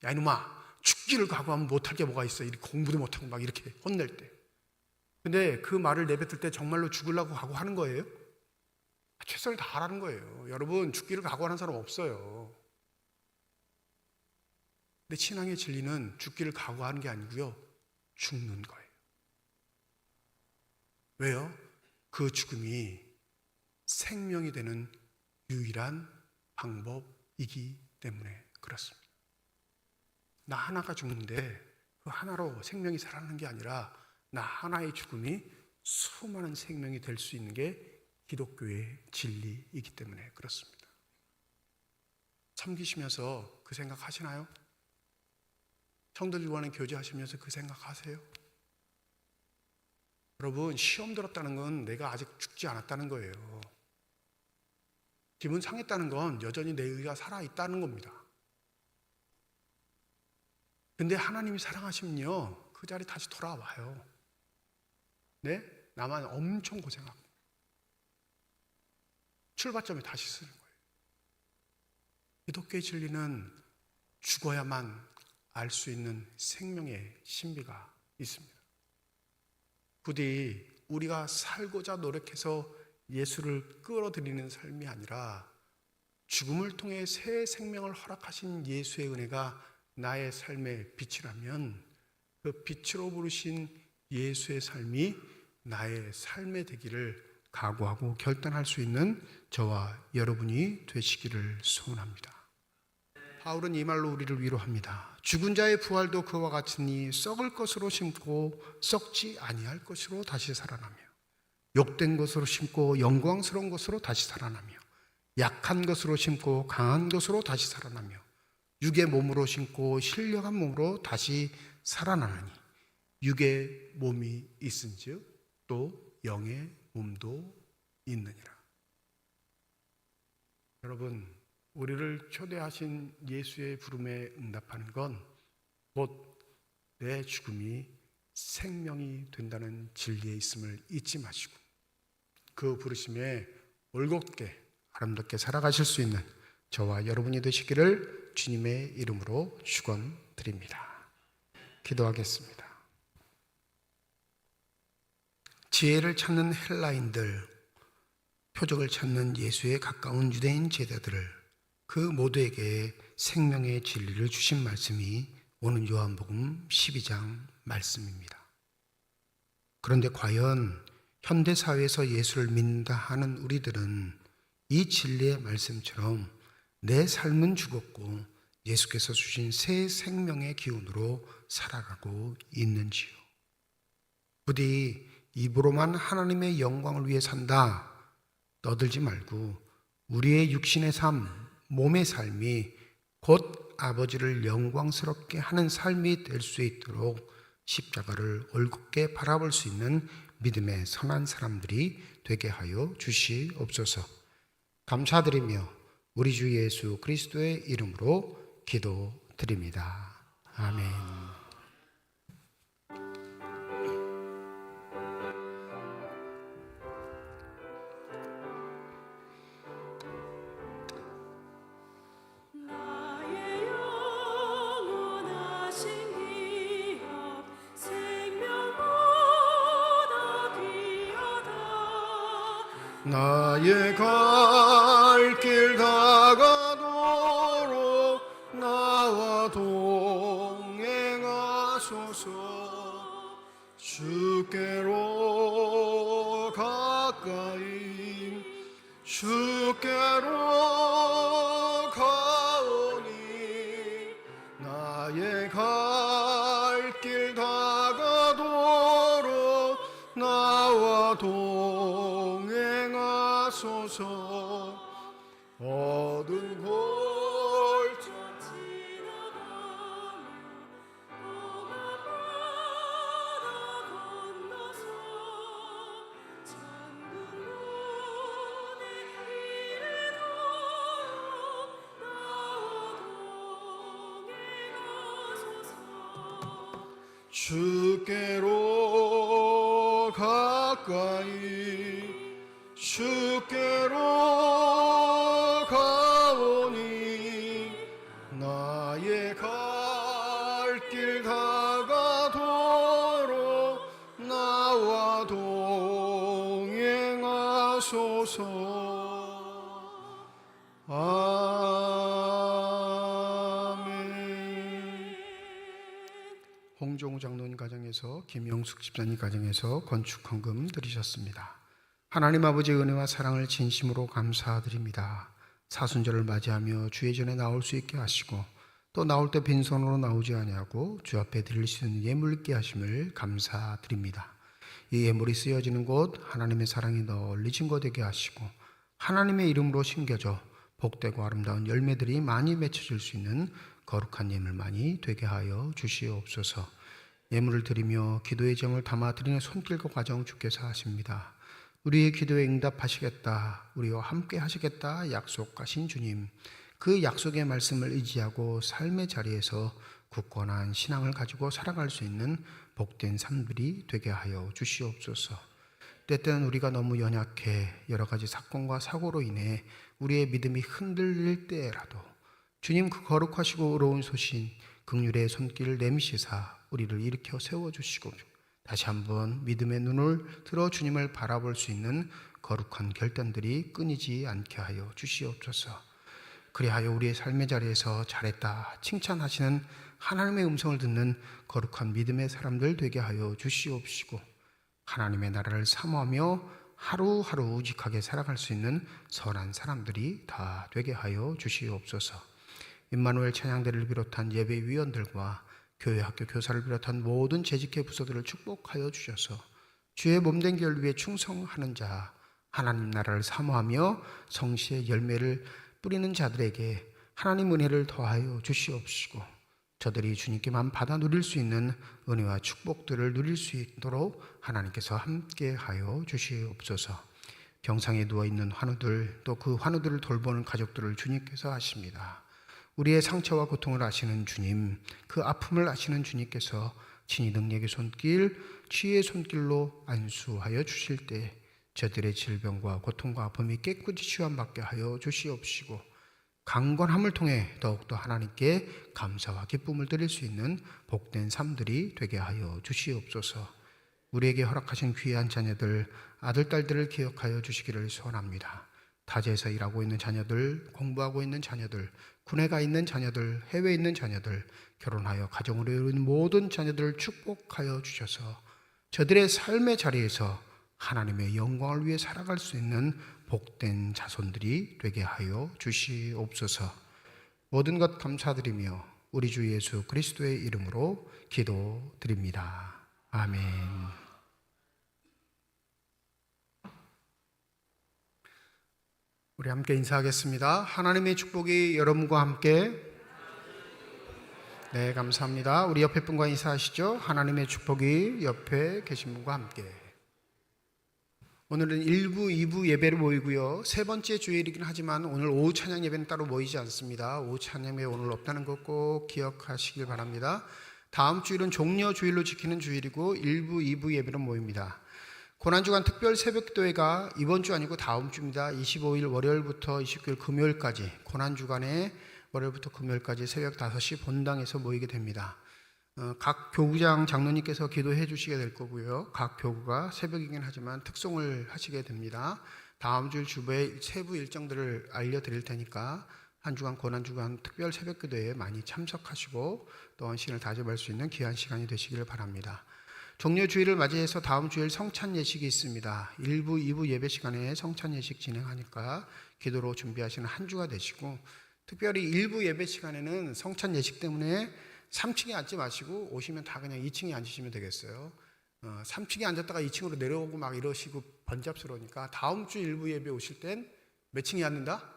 야 이놈아, 죽기를 각오하면 못할 게 뭐가 있어. 이렇게 공부도 못하고 막 이렇게 혼낼 때. 근데 그 말을 내뱉을 때 정말로 죽으려고 각오하는 거예요? 최선을 다하라는 거예요. 여러분 죽기를 각오하는 사람 없어요. 근데 신앙의 진리는 죽기를 각오하는 게 아니고요, 죽는 거예요. 왜요? 그 죽음이 생명이 되는 유일한 방법이기 때문에 그렇습니다. 나 하나가 죽는데 그 하나로 생명이 살아나는 게 아니라 나 하나의 죽음이 수많은 생명이 될 수 있는 게 기독교의 진리이기 때문에 그렇습니다. 섬기시면서 그 생각 하시나요? 성도들과는 교제하시면서 그 생각하세요? 여러분 시험 들었다는 건 내가 아직 죽지 않았다는 거예요. 기분 상했다는 건 여전히 내 의가 살아있다는 겁니다. 근데 하나님이 사랑하시면요 그 자리 다시 돌아와요. 네? 나만 엄청 고생하고 출발점에 다시 쓰는 거예요. 기독교의 진리는 죽어야만 알 수 있는 생명의 신비가 있습니다. 부디 우리가 살고자 노력해서 예수를 끌어들이는 삶이 아니라 죽음을 통해 새 생명을 허락하신 예수의 은혜가 나의 삶의 빛이라면 그 빛으로 부르신 예수의 삶이 나의 삶의 되기를 각오하고 결단할 수 있는 저와 여러분이 되시기를 소원합니다. 바울은 이 말로 우리를 위로합니다. 죽은 자의 부활도 그와 같으니 썩을 것으로 심고 썩지 아니할 것으로 다시 살아나며, 욕된 것으로 심고 영광스러운 것으로 다시 살아나며, 약한 것으로 심고 강한 것으로 다시 살아나며, 육의 몸으로 심고 신령한 몸으로 다시 살아나느니, 육의 몸이 있은즉 또 영의 몸도 있느니라. 여러분, 우리를 초대하신 예수의 부름에 응답하는 건 곧 내 죽음이 생명이 된다는 진리에 있음을 잊지 마시고, 그 부르심에 올곧게 아름답게 살아가실 수 있는 저와 여러분이 되시기를 주님의 이름으로 축원드립니다. 기도하겠습니다. 지혜를 찾는 헬라인들, 표적을 찾는 예수에 가까운 유대인 제자들을, 그 모두에게 생명의 진리를 주신 말씀이 오늘 요한복음 12장 말씀입니다. 그런데 과연 현대사회에서 예수를 믿는다 하는 우리들은 이 진리의 말씀처럼 내 삶은 죽었고 예수께서 주신 새 생명의 기운으로 살아가고 있는지요? 부디 입으로만 하나님의 영광을 위해 산다 떠들지 말고, 우리의 육신의 삶, 몸의 삶이 곧 아버지를 영광스럽게 하는 삶이 될 수 있도록 십자가를 올곧게 바라볼 수 있는 믿음의 선한 사람들이 되게 하여 주시옵소서. 감사드리며 우리 주 예수 그리스도의 이름으로 기도드립니다. 아멘. 나의 갈 길 다가도록 나와 동행하소서. 주께로 가까이 주께로 가오니, 나의 갈 길 다가도록 나와 동행하소서. 어두운 골짜 지나가며 험한 바다 건너서 잠든 문에 이르도록 나와 동행하소서. 주께로 가까이 주께로 가오니, 나의 갈 길 다가도록 나와 동행하소서. 아멘. 홍종우 장로님 가정에서, 김영숙 집사님 가정에서 건축 헌금 드리셨습니다. 하나님 아버지의 은혜와 사랑을 진심으로 감사드립니다. 사순절을 맞이하며 주의 전에 나올 수 있게 하시고, 또 나올 때 빈손으로 나오지 아니하고 주 앞에 드릴 수 있는 예물 있게 하심을 감사드립니다. 이 예물이 쓰여지는 곳 하나님의 사랑이 널리진 곳 되게 하시고, 하나님의 이름으로 심겨져 복되고 아름다운 열매들이 많이 맺혀질 수 있는 거룩한 예물 많이 되게 하여 주시옵소서. 예물을 드리며 기도의 점을 담아 드리는 손길과 과정 주께서 하십니다. 우리의 기도에 응답하시겠다, 우리와 함께 하시겠다 약속하신 주님, 그 약속의 말씀을 의지하고 삶의 자리에서 굳건한 신앙을 가지고 살아갈 수 있는 복된 삶들이 되게 하여 주시옵소서. 때때는 우리가 너무 연약해 여러 가지 사건과 사고로 인해 우리의 믿음이 흔들릴 때라도 주님 그 거룩하시고 의로운 소신 긍휼의 손길을 내미시사 우리를 일으켜 세워주시고, 다시 한번 믿음의 눈을 들어 주님을 바라볼 수 있는 거룩한 결단들이 끊이지 않게 하여 주시옵소서. 그리하여 우리의 삶의 자리에서 잘했다 칭찬하시는 하나님의 음성을 듣는 거룩한 믿음의 사람들 되게 하여 주시옵시고, 하나님의 나라를 사모하며 하루하루 우직하게 살아갈 수 있는 선한 사람들이 다 되게 하여 주시옵소서. 임마누엘 찬양대를 비롯한 예배위원들과 교회 학교 교사를 비롯한 모든 재직회 부서들을 축복하여 주셔서 주의 몸된 교회를 위해 충성하는 자, 하나님 나라를 사모하며 성시의 열매를 뿌리는 자들에게 하나님 은혜를 더하여 주시옵시고 저들이 주님께만 받아 누릴 수 있는 은혜와 축복들을 누릴 수 있도록 하나님께서 함께하여 주시옵소서. 병상에 누워있는 환우들, 또 그 환우들을 돌보는 가족들을 주님께서 아십니다. 우리의 상처와 고통을 아시는 주님, 그 아픔을 아시는 주님께서 친히 능력의 손길, 치유의 손길로 안수하여 주실 때 저들의 질병과 고통과 아픔이 깨끗이 치유함받게 하여 주시옵시고 강건함을 통해 더욱더 하나님께 감사와 기쁨을 드릴 수 있는 복된 삶들이 되게 하여 주시옵소서. 우리에게 허락하신 귀한 자녀들, 아들, 딸들을 기억하여 주시기를 소원합니다. 타지에서 일하고 있는 자녀들, 공부하고 있는 자녀들, 군에 가 있는 자녀들, 해외에 있는 자녀들, 결혼하여 가정을 이루는 모든 자녀들을 축복하여 주셔서 저들의 삶의 자리에서 하나님의 영광을 위해 살아갈 수 있는 복된 자손들이 되게 하여 주시옵소서. 모든 것 감사드리며 우리 주 예수 그리스도의 이름으로 기도드립니다. 아멘. 우리 함께 인사하겠습니다. 하나님의 축복이 여러분과 함께. 네, 감사합니다. 우리 옆에 분과 인사하시죠. 하나님의 축복이 옆에 계신 분과 함께. 오늘은 1부, 2부 예배를 모이고요. 세 번째 주일이긴 하지만 오늘 오후 찬양 예배는 따로 모이지 않습니다. 오후 찬양 예배 오늘 없다는 것 꼭 기억하시길 바랍니다. 다음 주일은 종려 주일로 지키는 주일이고 1부, 2부 예배는 모입니다. 고난주간 특별 새벽기도회가 이번 주 아니고 다음 주입니다. 25일 월요일부터 29일 금요일까지 고난주간에 월요일부터 금요일까지 새벽 5시 본당에서 모이게 됩니다. 각 교구장 장로님께서 기도해 주시게 될 거고요. 각 교구가 새벽이긴 하지만 특송을 하시게 됩니다. 다음 주일 주보의 세부 일정들을 알려드릴 테니까 한 주간 고난주간 특별 새벽기도에 많이 참석하시고 또한 신을 다져볼 수 있는 귀한 시간이 되시기를 바랍니다. 종려주일을 맞이해서 다음 주일 성찬 예식이 있습니다. 1부, 2부 예배 시간에 성찬 예식 진행하니까 기도로 준비하시는 한 주가 되시고 특별히 1부 예배 시간에는 성찬 예식 때문에 3층에 앉지 마시고 오시면 다 그냥 2층에 앉으시면 되겠어요. 3층에 앉았다가 2층으로 내려오고 막 이러시고 번잡스러우니까 다음 주 1부 예배 오실 땐 몇 층에 앉는다?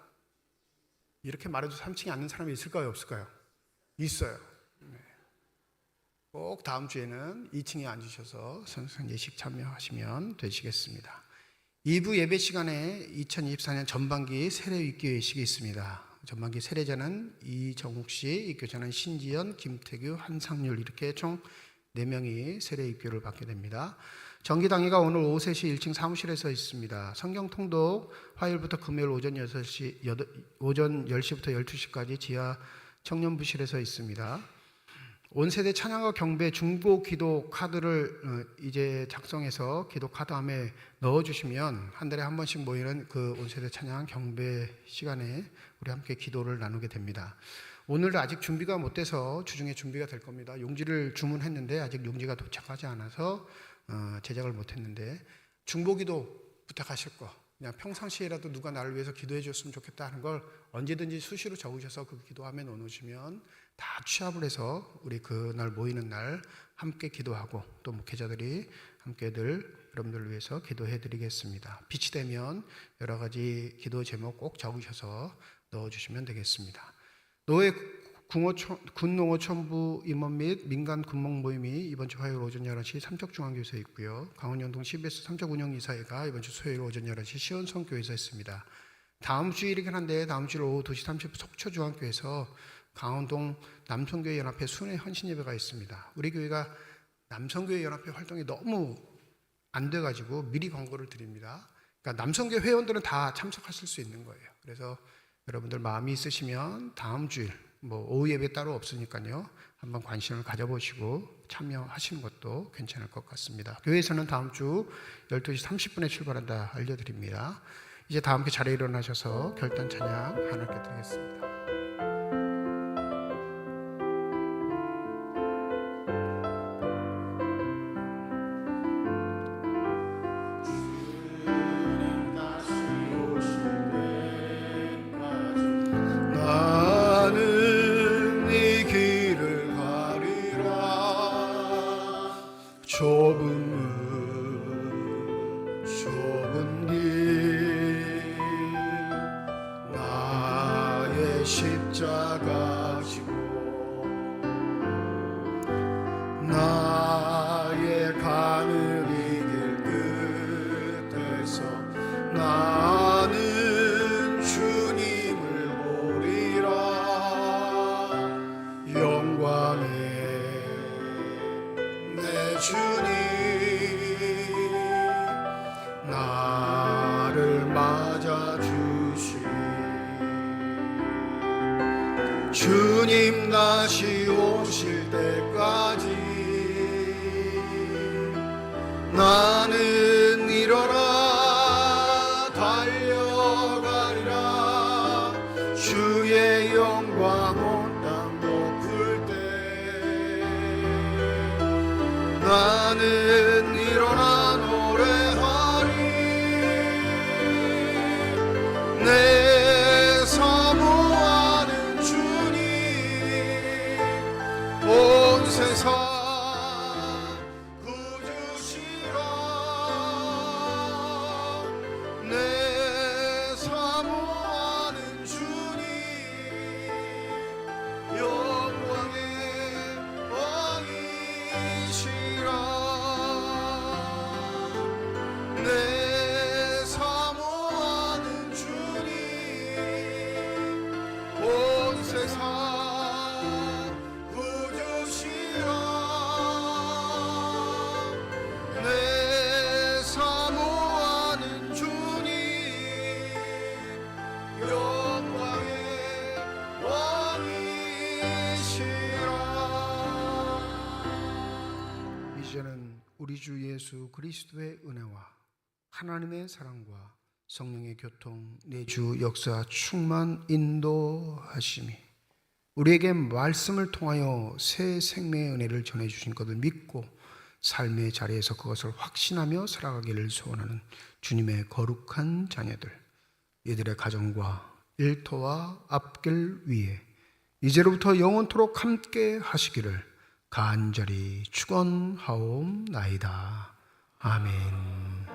이렇게 말해도 3층에 앉는 사람이 있을까요? 없을까요? 있어요. 네. 꼭 다음 주에는 2층에 앉으셔서 성찬 예식 참여하시면 되시겠습니다. 2부 예배 시간에 2024년 전반기 세례 입교 예식이 있습니다. 전반기 세례자는 이정욱 씨, 입교자는 신지연, 김태규, 한상률 이렇게 총 4명이 세례 입교를 받게 됩니다. 정기당회가 오늘 오후 3시 1층 사무실에서 있습니다. 성경 통독 화요일부터 금요일 오전 10시부터 12시까지 지하 청년부실에서 있습니다. 온 세대 찬양과 경배 중보 기도 카드를 이제 작성해서 기도 카드 안에 넣어주시면 한 달에 한 번씩 모이는 그 온 세대 찬양 경배 시간에 우리 함께 기도를 나누게 됩니다. 오늘 아직 준비가 못 돼서 주중에 준비가 될 겁니다. 용지를 주문했는데 아직 용지가 도착하지 않아서 제작을 못 했는데 중보 기도 부탁하실 거 그냥 평상시에라도 누가 나를 위해서 기도해 줬으면 좋겠다 하는 걸 언제든지 수시로 적으셔서 그 기도함에 넣어놓으시면 다 취합을 해서 우리 그날 모이는 날 함께 기도하고 또 목회자들이 함께 늘 여러분들을 위해서 기도해 드리겠습니다. 빛이 되면 여러 가지 기도 제목 꼭 적으셔서 넣어주시면 되겠습니다. 노예 군농어촌부 임원 및 민간 군목 모임이 이번 주 화요일 오전 11시 삼척중앙교회에서 있고요. 강원연동 CBS 삼척운영이사회가 이번 주 수요일 오전 11시 시온성교회에서 있습니다. 다음 주일이긴 한데 다음 주일 오후 2시 30분 속초중앙교회에서 강원동 남성교회 연합회 순회 헌신 예배가 있습니다. 우리 교회가 남성교회 연합회 활동이 너무 안 돼가지고 미리 권고를 드립니다. 그러니까 남성교회 회원들은 다 참석하실 수 있는 거예요. 그래서 여러분들 마음이 있으시면 다음 주일 오후 예배 따로 없으니까요. 한번 관심을 가져보시고 참여하시는 것도 괜찮을 것 같습니다. 교회에서는 다음 주 12시 30분에 출발한다 알려드립니다. 이제 다 함께 자리에 일어나셔서 결단 찬양 하나님께 드리겠습니다. 십자가시고 나의 가는 이 길 끝에서 나는 주님을 보리라. 영광의 내 주님 나를 맞아주시. 주님 다시 오실 때까지 나는 일어나 달려가리라. 주의 영광 온 땅 덮을 때 나는 일어나 노래하리. 내 사모하는 주님 온 세상 구주시라. 내 사모하는 주님 영광의 왕이시라. 내 사모하는 주님 온 세상 구주시라. 내 사모하는 주님 영광의 왕이시라. 이제는 우리 주 예수 그리스도의 은혜와 하나님의 사랑과 성령의 교통, 내주 역사 충만 인도하심이 우리에게 말씀을 통하여 새 생명의 은혜를 전해주신 것을 믿고 삶의 자리에서 그것을 확신하며 살아가기를 소원하는 주님의 거룩한 자녀들, 이들의 가정과 일터와 앞길 위에 이제로부터 영원토록 함께 하시기를 간절히 축원하옵나이다. 아멘.